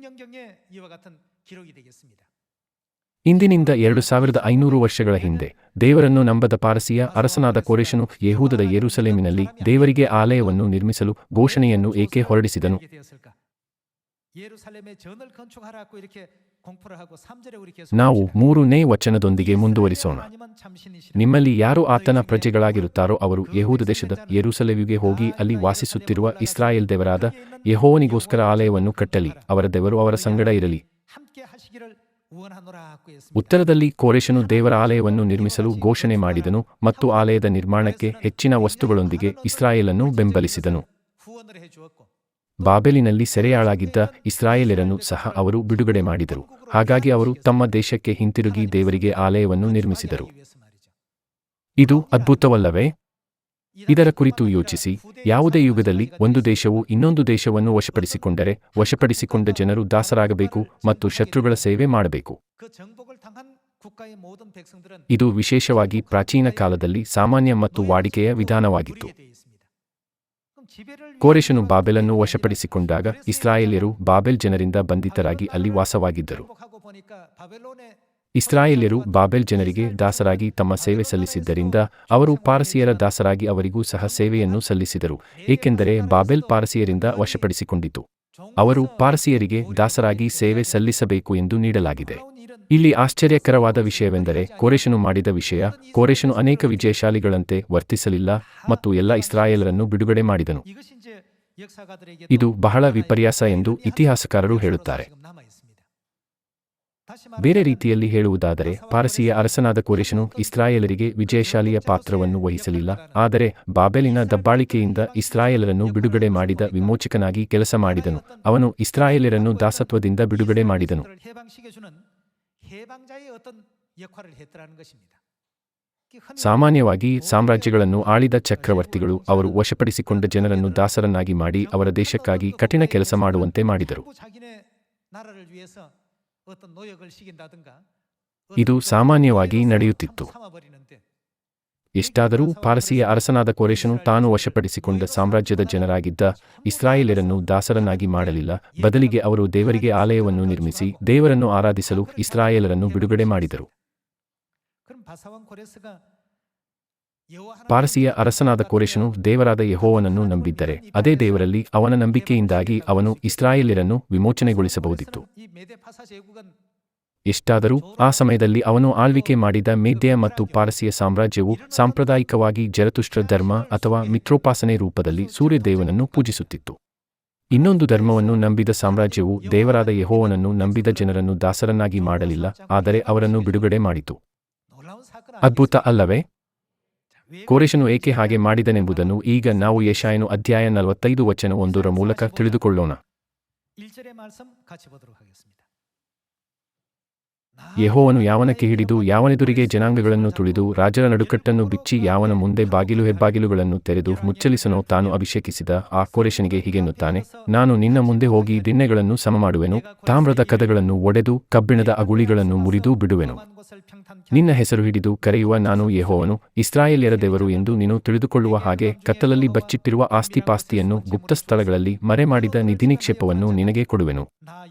ಇಂದಿನಿಂದ 2500 ವರ್ಷಗಳ ಹಿಂದೆ ದೇವರನ್ನು ನಂಬದ ಪಾರಸಿಯ ಅರಸನಾದ ಕೋರೆಷನು ಯೆಹೂದದ ಯೆರೂಸಲೇಮಿನಲ್ಲಿ ದೇವರಿಗೆ ಆಲಯವನ್ನು ನಿರ್ಮಿಸಲು ಘೋಷಣೆಯನ್ನು ಏಕೆ ಹೊರಡಿಸಿದನು? ನಾವು 3ನೇ ವಚನದೊಂದಿಗೆ ಮುಂದುವರಿಸೋಣ. ನಿಮ್ಮಲ್ಲಿ ಯಾರು ಆತನ ಪ್ರಜೆಗಳಾಗಿರುತ್ತಾರೋ ಅವರು ಯೆಹೂದ ದೇಶದ ಯೆರೂಸಲೇಮಿಗೆ ಹೋಗಿ ಅಲ್ಲಿ ವಾಸಿಸುತ್ತಿರುವ ಇಸ್ರಾಯೇಲ್ ದೇವರಾದ ಯೆಹೋವನಿಗೋಸ್ಕರ ಆಲಯವನ್ನು ಕಟ್ಟಲಿ, ಅವರ ದೇವರು ಅವರ ಸಂಗಡ ಇರಲಿ. ಉತ್ತರದಲ್ಲಿ ಕೋರೆಷನು ದೇವರ ಆಲಯವನ್ನು ನಿರ್ಮಿಸಲು ಘೋಷಣೆ ಮಾಡಿದನು ಮತ್ತು ಆಲಯದ ನಿರ್ಮಾಣಕ್ಕೆ ಹೆಚ್ಚಿನ ವಸ್ತುಗಳೊಂದಿಗೆ ಇಸ್ರಾಯೇಲನ್ನು ಬೆಂಬಲಿಸಿದನು. ಬಾಬೆಲಿನಲ್ಲಿ ಸೆರೆಯಾಳಾಗಿದ್ದ ಇಸ್ರಾಯೇಲ್ಯರನ್ನು ಸಹ ಅವರು ಬಿಡುಗಡೆ ಮಾಡಿದರು. ಹಾಗಾಗಿ ಅವರು ತಮ್ಮ ದೇಶಕ್ಕೆ ಹಿಂತಿರುಗಿ ದೇವರಿಗೆ ಆಲಯವನ್ನು ನಿರ್ಮಿಸಿದರು. ಇದು ಅದ್ಭುತವಲ್ಲವೇ? ಇದರ ಕುರಿತು ಯೋಚಿಸಿ. ಯಾವುದೇ ಯುಗದಲ್ಲಿ ಒಂದು ದೇಶವು ಇನ್ನೊಂದು ದೇಶವನ್ನು ವಶಪಡಿಸಿಕೊಂಡರೆ ವಶಪಡಿಸಿಕೊಂಡ ಜನರು ದಾಸರಾಗಬೇಕು ಮತ್ತು ಶತ್ರುಗಳ ಸೇವೆ ಮಾಡಬೇಕು. ಇದು ವಿಶೇಷವಾಗಿ ಪ್ರಾಚೀನ ಕಾಲದಲ್ಲಿ ಸಾಮಾನ್ಯ ಮತ್ತು ವಾಡಿಕೆಯ ವಿಧಾನವಾಗಿತ್ತು. ಕೋರೆಷನು ಬಾಬೆಲನ್ನು ವಶಪಡಿಸಿಕೊಂಡಾಗ ಇಸ್ರಾಯೇಲ್ಯರು ಬಾಬೆಲ್ ಜನರಿಂದ ಬಂಧಿತರಾಗಿ ಅಲ್ಲಿ ವಾಸವಾಗಿದ್ದರು. ಇಸ್ರಾಯೇಲ್ಯರು ಬಾಬೆಲ್ ಜನರಿಗೆ ದಾಸರಾಗಿ ತಮ್ಮ ಸೇವೆ ಸಲ್ಲಿಸಿದ್ದರಿಂದ ಅವರು ಪಾರಸಿಯರ ದಾಸರಾಗಿ ಅವರಿಗೂ ಸಹ ಸೇವೆಯನ್ನು ಸಲ್ಲಿಸಿದರು, ಏಕೆಂದರೆ ಬಾಬೆಲ್ ಪಾರಸಿಯರಿಂದ ವಶಪಡಿಸಿಕೊಂಡಿತು. ಅವರು ಪಾರಸಿಯರಿಗೆ ದಾಸರಾಗಿ ಸೇವೆ ಸಲ್ಲಿಸಬೇಕು ಎಂದು ನೀಡಲಾಗಿದೆ. ಇಲ್ಲಿ ಆಶ್ಚರ್ಯಕರವಾದ ವಿಷಯವೆಂದರೆ ಕೋರೆಷನು ಮಾಡಿದ ವಿಷಯ. ಕೋರೆಷನು ಅನೇಕ ವಿಜಯಶಾಲಿಗಳಂತೆ ವರ್ತಿಸಲಿಲ್ಲ ಮತ್ತು ಎಲ್ಲ ಇಸ್ರಾಯೇಲರನ್ನು ಬಿಡುಗಡೆ ಮಾಡಿದನು. ಇದು ಬಹಳ ವಿಪರ್ಯಾಸ ಎಂದು ಇತಿಹಾಸಕಾರರು ಹೇಳುತ್ತಾರೆ. ಬೇರೆ ರೀತಿಯಲ್ಲಿ ಹೇಳುವುದಾದರೆ ಪಾರಸಿಯ ಅರಸನಾದ ಕೋರೆಷನು ಇಸ್ರಾಯೇಲರಿಗೆ ವಿಜಯಶಾಲಿಯ ಪಾತ್ರವನ್ನು ವಹಿಸಲಿಲ್ಲ, ಆದರೆ ಬಾಬೆಲಿನ ದಬ್ಬಾಳಿಕೆಯಿಂದ ಇಸ್ರಾಯೇಲರನ್ನು ಬಿಡುಗಡೆ ಮಾಡಿದ ವಿಮೋಚಕನಾಗಿ ಕೆಲಸ ಮಾಡಿದನು. ಅವನು ಇಸ್ರಾಯೇಲರನ್ನು ದಾಸತ್ವದಿಂದ ಬಿಡುಗಡೆ ಮಾಡಿದನು. ಸಾಮಾನ್ಯವಾಗಿ ಸಾಮ್ರಾಜ್ಯಗಳನ್ನು ಆಳಿದ ಚಕ್ರವರ್ತಿಗಳು ಅವರು ವಶಪಡಿಸಿಕೊಂಡ ಜನರನ್ನು ದಾಸರನ್ನಾಗಿ ಮಾಡಿ ಅವರ ದೇಶಕ್ಕಾಗಿ ಕಠಿಣ ಕೆಲಸ ಮಾಡುವಂತೆ ಮಾಡಿದರು. ಇದು ಸಾಮಾನ್ಯವಾಗಿ ನಡೆಯುತ್ತಿತ್ತು. ಎಷ್ಟಾದರೂ ಪಾರಸಿಯ ಅರಸನಾದ ಕೋರೆಷನು ತಾನು ವಶಪಡಿಸಿಕೊಂಡ ಸಾಮ್ರಾಜ್ಯದ ಜನರಾಗಿದ್ದ ಇಸ್ರಾಯೇಲ್ಯರನ್ನು ದಾಸರನ್ನಾಗಿ ಮಾಡಲಿಲ್ಲ, ಬದಲಿಗೆ ಅವರು ದೇವರಿಗೆ ಆಲಯವನ್ನು ನಿರ್ಮಿಸಿ ದೇವರನ್ನು ಆರಾಧಿಸಲು ಇಸ್ರಾಯೇಲರನ್ನು ಬಿಡುಗಡೆ ಮಾಡಿದರು. ಪಾರಸಿಯ ಅರಸನಾದ ಕೋರೆಷನು ದೇವರಾದ ಯೆಹೋವನನ್ನು ನಂಬಿದ್ದರೆ ಅದೇ ದೇವರಲ್ಲಿ ಅವನ ನಂಬಿಕೆಯಿಂದಾಗಿ ಅವನು ಇಸ್ರಾಯೇಲ್ಯರನ್ನು ವಿಮೋಚನೆಗೊಳಿಸಬಹುದಿತ್ತು. ಎಷ್ಟಾದರೂ ಆ ಸಮಯದಲ್ಲಿ ಅವನು ಆಳ್ವಿಕೆ ಮಾಡಿದ ಮೇದ್ಯ ಮತ್ತು ಪಾರಸಿಯ ಸಾಮ್ರಾಜ್ಯವು ಸಾಂಪ್ರದಾಯಿಕವಾಗಿ ಜರತುಷ್ಟ್ರ ಧರ್ಮ ಅಥವಾ ಮಿತ್ರೋಪಾಸನೆ ರೂಪದಲ್ಲಿ ಸೂರ್ಯದೇವನನ್ನು ಪೂಜಿಸುತ್ತಿತ್ತು. ಇನ್ನೊಂದು ಧರ್ಮವನ್ನು ನಂಬಿದ ಸಾಮ್ರಾಜ್ಯವು ದೇವರಾದ ಯೆಹೋವನನ್ನು ನಂಬಿದ ಜನರನ್ನು ದಾಸರನ್ನಾಗಿ ಮಾಡಲಿಲ್ಲ, ಆದರೆ ಅವರನ್ನು ಬಿಡುಗಡೆ ಮಾಡಿತು. ಅದ್ಭುತ ಅಲ್ಲವೇ? ಕೋರೆಷನು ಏಕೆ ಹಾಗೆ ಮಾಡಿದನೆಂಬುದನ್ನು ಈಗ ನಾವು ಯೆಶಾಯನು ಅಧ್ಯಾಯ 45 ವಚನ 1ರ ಮೂಲಕ ತಿಳಿದುಕೊಳ್ಳೋಣ. ಯೆಹೋವನು ಯಾವನಕ್ಕೆ ಹಿಡಿದು ಯಾವನೆದುರಿಗೆ ಜನಾಂಗಗಳನ್ನು ತುಳಿದು ರಾಜರ ನಡುಕಟ್ಟನ್ನು ಬಿಚ್ಚಿ ಯಾವನ ಮುಂದೆ ಬಾಗಿಲು ಹೆಬ್ಬಾಗಿಲುಗಳನ್ನು ತೆರೆದು ಮುಚ್ಚಲಿಸನೋ ತಾನು ಅಭಿಷೇಕಿಸಿದ ಆ ಕೋರೆಷನಿಗೆ ಹೀಗೆನ್ನುತ್ತಾನೆ, ನಾನು ನಿನ್ನ ಮುಂದೆ ಹೋಗಿ ದಿಣ್ಣೆಗಳನ್ನು ಸಮಮಾಡುವೆನು, ತಾಮ್ರದ ಕದಗಳನ್ನು ಒಡೆದು ಕಬ್ಬಿಣದ ಅಗುಳಿಗಳನ್ನು ಮುರಿದು ಬಿಡುವೆನು. ನಿನ್ನ ಹೆಸರು ಹಿಡಿದು ಕರೆಯುವ ನಾನು ಯೆಹೋವನು, ಇಸ್ರಾಯೇಲ್ಯರ ದೇವರು ಎಂದು ನೀನು ತಿಳಿದುಕೊಳ್ಳುವ ಹಾಗೆ ಕತ್ತಲಲ್ಲಿ ಬಚ್ಚಿಟ್ಟಿರುವ ಆಸ್ತಿಪಾಸ್ತಿಯನ್ನು ಗುಪ್ತ ಸ್ಥಳಗಳಲ್ಲಿ ಮರೆಮಾಡಿದ ನಿಧಿನಿಕ್ಷೇಪವನ್ನು ನಿನಗೆ ಕೊಡುವೆನು.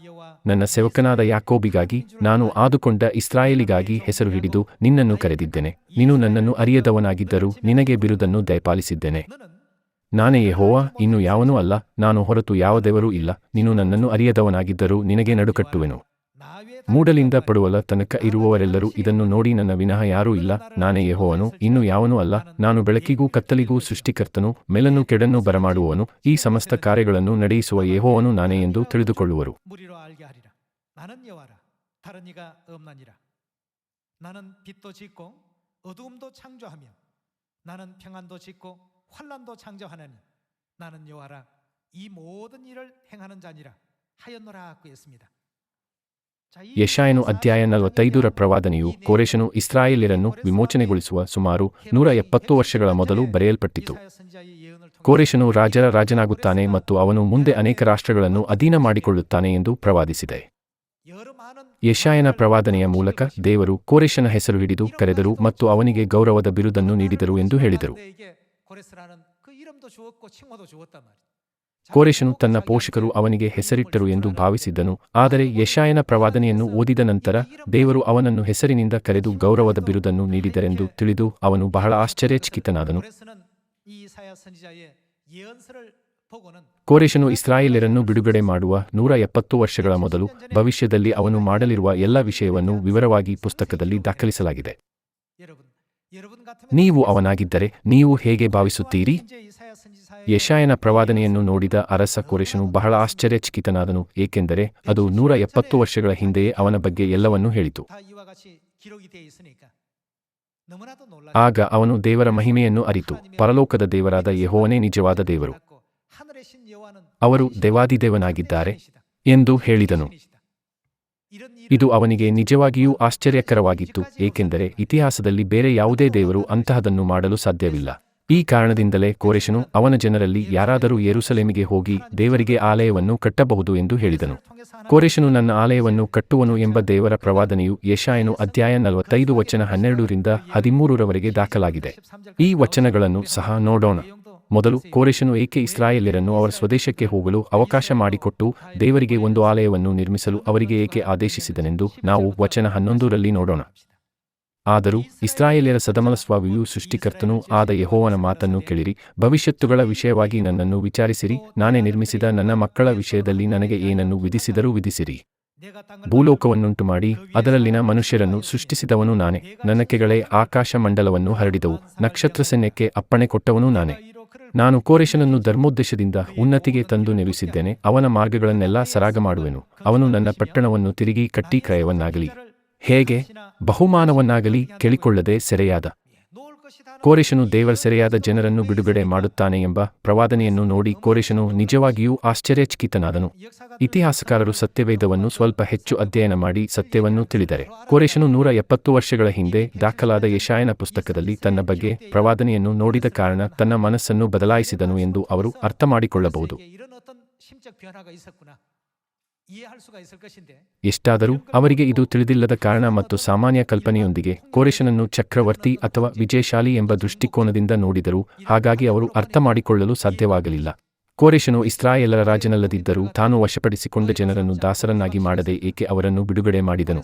ನನ್ನ ಸೇವಕನಾದ ಯಾಕೋಬಿಗಾಗಿ ನಾನು ಆದುಕೊಂಡ ಇಸ್ರಾಯೇಲಿಗಾಗಿ ಹೆಸರು ಹಿಡಿದು ನಿನ್ನನ್ನು ಕರೆದಿದ್ದೇನೆ. ನೀನು ನನ್ನನ್ನು ಅರಿಯದವನಾಗಿದ್ದರೂ ನಿನಗೆ ಬಿರುದನ್ನು ದಯಪಾಲಿಸಿದ್ದೇನೆ. ನಾನೇ ಯೆಹೋವ, ಇನ್ನು ಯಾವನೂ ಅಲ್ಲ, ನಾನು ಹೊರತು ಯಾವ ದೇವರೂ ಇಲ್ಲ. ನೀನು ನನ್ನನ್ನು ಅರಿಯದವನಾಗಿದ್ದರೂ ನಿನಗೆ ನಡುಕಟ್ಟುವೆನು. ಮೂಡಲಿಂದ ಪಡುವಲ ತನಕ ಇರುವವರೆಲ್ಲರೂ ಇದನ್ನು ನೋಡಿ ನನ್ನ ವಿನಃ ಯಾರೂ ಇಲ್ಲ, ನಾನೇ ಯೆಹೋವನು, ಇನ್ನು ಯಾವನೂ ಅಲ್ಲ. ನಾನು ಬೆಳಕಿಗೂ ಕತ್ತಲಿಗೂ ಸೃಷ್ಟಿಕರ್ತನು, ಮೇಲನ್ನು ಕೆಡನ್ನು ಬರಮಾಡುವವನು, ಈ ಸಮಸ್ತ ಕಾರ್ಯಗಳನ್ನು ನಡೆಯಿಸುವ ಯೆಹೋವನು ನಾನೇ ಎಂದು ತಿಳಿದುಕೊಳ್ಳುವರು. 이 모든 일을 행하는 자니라 하였노라 하고 했습니다. ಯೆಶಾಯನು ಅಧ್ಯಾಯ 45ರ ಪ್ರವಾದನೆಯು ಕೋರೆಷನು ಇಸ್ರಾಯೇಲ್ಯರನ್ನು ವಿಮೋಚನೆಗೊಳಿಸುವ ಸುಮಾರು 170 ವರ್ಷಗಳ ಮೊದಲು ಬರೆಯಲ್ಪಟ್ಟಿತು. ಕೋರೆಷನು ರಾಜರ ರಾಜನಾಗುತ್ತಾನೆ ಮತ್ತು ಅವನು ಮುಂದೆ ಅನೇಕ ರಾಷ್ಟ್ರಗಳನ್ನು ಅಧೀನ ಮಾಡಿಕೊಳ್ಳುತ್ತಾನೆ ಎಂದು ಪ್ರವಾದಿಸಿದೆ. ಯೆಶಾಯನ ಪ್ರವಾದನೆಯ ಮೂಲಕ ದೇವರು ಕೋರೆಷನ ಹೆಸರು ಹಿಡಿದು ಕರೆದರು ಮತ್ತು ಅವನಿಗೆ ಗೌರವದ ಬಿರುದನ್ನು ನೀಡಿದರು ಎಂದು ಹೇಳಿದರು. ಕೋರೆಷನು ತನ್ನ ಪೋಷಕರು ಅವನಿಗೆ ಹೆಸರಿಟ್ಟರು ಎಂದು ಭಾವಿಸಿದ್ದನು, ಆದರೆ ಯೆಶಾಯನ ಪ್ರವಾದನೆಯನ್ನು ಓದಿದ ನಂತರ ದೇವರು ಅವನನ್ನು ಹೆಸರಿನಿಂದ ಕರೆದು ಗೌರವದ ಬಿರುದನ್ನು ನೀಡಿದರೆಂದು ತಿಳಿದು ಅವನು ಬಹಳ ಆಶ್ಚರ್ಯಚಕಿತನಾದನು. ಕೋರೆಷನು ಇಸ್ರಾಯೇಲ್ಯರನ್ನು ಬಿಡುಗಡೆ ಮಾಡುವ 170 ವರ್ಷಗಳ ಮೊದಲು ಭವಿಷ್ಯದಲ್ಲಿ ಅವನು ಮಾಡಲಿರುವ ಎಲ್ಲ ವಿಷಯವನ್ನು ವಿವರವಾಗಿ ಪುಸ್ತಕದಲ್ಲಿ ದಾಖಲಿಸಲಾಗಿದೆ. ನೀವು ಅವನಾಗಿದ್ದರೆ ನೀವು ಹೇಗೆ ಭಾವಿಸುತ್ತೀರಿ? ಯೆಶಾಯನ ಪ್ರವಾದನೆಯನ್ನು ನೋಡಿದ ಅರಸ ಕೋರೆಷನು ಬಹಳ ಆಶ್ಚರ್ಯಚಕಿತನಾದನು, ಏಕೆಂದರೆ ಅದು 170 ವರ್ಷಗಳ ಹಿಂದೆಯೇ ಅವನ ಬಗ್ಗೆ ಎಲ್ಲವನ್ನೂ ಹೇಳಿತು. ಆಗ ಅವನು ದೇವರ ಮಹಿಮೆಯನ್ನು ಅರಿತು, ಪರಲೋಕದ ದೇವರಾದ ಯೆಹೋವನೇ ನಿಜವಾದ ದೇವರು, ಅವರು ದೇವಾದಿದೇವನಾಗಿದ್ದಾರೆ ಎಂದು ಹೇಳಿದನು. ಇದು ಅವನಿಗೆ ನಿಜವಾಗಿಯೂ ಆಶ್ಚರ್ಯಕರವಾಗಿತ್ತು, ಏಕೆಂದರೆ ಇತಿಹಾಸದಲ್ಲಿ ಬೇರೆ ಯಾವುದೇ ದೇವರು ಅಂತಹದನ್ನು ಮಾಡಲು ಸಾಧ್ಯವಿಲ್ಲ. ಈ ಕಾರಣದಿಂದಲೇ ಕೋರೆಷನು ಅವನ ಜನರಲ್ಲಿ ಯಾರಾದರೂ ಯೆರೂಸಲೇಮಿಗೆ ಹೋಗಿ ದೇವರಿಗೆ ಆಲಯವನ್ನು ಕಟ್ಟಬಹುದು ಎಂದು ಹೇಳಿದನು. ಕೋರೆಷನು ನನ್ನ ಆಲಯವನ್ನು ಕಟ್ಟುವನು ಎಂಬ ದೇವರ ಪ್ರವಾದನೆಯು ಯೆಶಾಯನು ಅಧ್ಯಾಯ 45 ವಚನ 12ರಿಂದ 13ರವರೆಗೆ ದಾಖಲಾಗಿದೆ. ಈ ವಚನಗಳನ್ನು ಸಹ ನೋಡೋಣ. ಮೊದಲು, ಕೋರೆಷನು ಏಕೆ ಇಸ್ರಾಯೇಲ್ಯರನ್ನು ಅವರ ಸ್ವದೇಶಕ್ಕೆ ಹೋಗಲು ಅವಕಾಶ ಮಾಡಿಕೊಟ್ಟು ದೇವರಿಗೆ ಒಂದು ಆಲಯವನ್ನು ನಿರ್ಮಿಸಲು ಅವರಿಗೆ ಏಕೆ ಆದೇಶಿಸಿದನೆಂದು ನಾವು ವಚನ 11ರಲ್ಲಿ ನೋಡೋಣ. ಆದರೂ ಇಸ್ರಾಯೇಲ್ಯರ ಸದಮನಸ್ವಾಮಿಯೂ ಸೃಷ್ಟಿಕರ್ತನೂ ಆದ ಯೆಹೋವನ ಮಾತನ್ನು ಕೇಳಿರಿ, ಭವಿಷ್ಯತ್ತುಗಳ ವಿಷಯವಾಗಿ ನನ್ನನ್ನು ವಿಚಾರಿಸಿರಿ, ನಾನೇ ನಿರ್ಮಿಸಿದ ನನ್ನ ಮಕ್ಕಳ ವಿಷಯದಲ್ಲಿ ನನಗೆ ಏನನ್ನು ವಿಧಿಸಿದರೂ ವಿಧಿಸಿರಿ. ಭೂಲೋಕವನ್ನುಂಟು ಮಾಡಿ ಅದರಲ್ಲಿನ ಮನುಷ್ಯರನ್ನು ಸೃಷ್ಟಿಸಿದವನು ನಾನೇ, ನನ್ನ ಕೆಗಳೇ ಆಕಾಶ ಮಂಡಲವನ್ನು ಹರಡಿದವು, ನಕ್ಷತ್ರ ಸೈನ್ಯಕ್ಕೆ ಅಪ್ಪಣೆ ಕೊಟ್ಟವನು ನಾನೇ. ನಾನು ಕೋರೆಷನನ್ನು ಧರ್ಮೋದ್ದೇಶದಿಂದ ಉನ್ನತಿಗೆ ತಂದು ನೆಲೆಸಿದ್ದೇನೆ, ಅವನ ಮಾರ್ಗಗಳನ್ನೆಲ್ಲ ಸರಾಗ ಮಾಡುವೆನು. ಅವನು ನನ್ನ ಪಟ್ಟಣವನ್ನು ತಿರುಗಿ ಕಟ್ಟಿ ಕ್ರಯವನ್ನಾಗಲಿ ಹೇಗೆ ಬಹುಮಾನವನ್ನಾಗಲಿ ಕೇಳಿಕೊಳ್ಳದೆ ಸೆರೆಯಾದ. ಕೋರೆಷನು ದೇವರ ಸೆರೆಯಾದ ಜನರನ್ನು ಬಿಡುಗಡೆ ಮಾಡುತ್ತಾನೆ ಎಂಬ ಪ್ರವಾದನೆಯನ್ನು ನೋಡಿ ಕೋರೆಷನು ನಿಜವಾಗಿಯೂ ಆಶ್ಚರ್ಯಚಕಿತನಾದನು. ಇತಿಹಾಸಕಾರರು ಸತ್ಯವೇದವನ್ನು ಸ್ವಲ್ಪ ಹೆಚ್ಚು ಅಧ್ಯಯನ ಮಾಡಿ ಸತ್ಯವನ್ನು ತಿಳಿದರೆ ಕೋರೆಷನು 170 ವರ್ಷಗಳ ಹಿಂದೆ ದಾಖಲಾದ ಯೆಶಾಯನ ಪುಸ್ತಕದಲ್ಲಿ ತನ್ನ ಬಗ್ಗೆ ಪ್ರವಾದನೆಯನ್ನು ನೋಡಿದ ಕಾರಣ ತನ್ನ ಮನಸ್ಸನ್ನು ಬದಲಾಯಿಸಿದನು ಎಂದು ಅವರು ಅರ್ಥಮಾಡಿಕೊಳ್ಳಬಹುದು. ಎಷ್ಟಾದರೂ ಅವರಿಗೆ ಇದು ತಿಳಿದಿಲ್ಲದ ಕಾರಣ ಮತ್ತು ಸಾಮಾನ್ಯ ಕಲ್ಪನೆಯೊಂದಿಗೆ ಕೋರೆಷನನ್ನು ಚಕ್ರವರ್ತಿ ಅಥವಾ ವಿಜಯಶಾಲಿ ಎಂಬ ದೃಷ್ಟಿಕೋನದಿಂದ ನೋಡಿದರು, ಹಾಗಾಗಿ ಅವರು ಅರ್ಥಮಾಡಿಕೊಳ್ಳಲು ಸಾಧ್ಯವಾಗಲಿಲ್ಲ. ಕೋರೆಷನು ಇಸ್ರಾಯೇಲರ ರಾಜನಲ್ಲದಿದ್ದರೂ ತಾನು ವಶಪಡಿಸಿಕೊಂಡ ಜನರನ್ನು ದಾಸರನ್ನಾಗಿ ಮಾಡದೆ ಏಕೆ ಅವರನ್ನು ಬಿಡುಗಡೆ ಮಾಡಿದನು?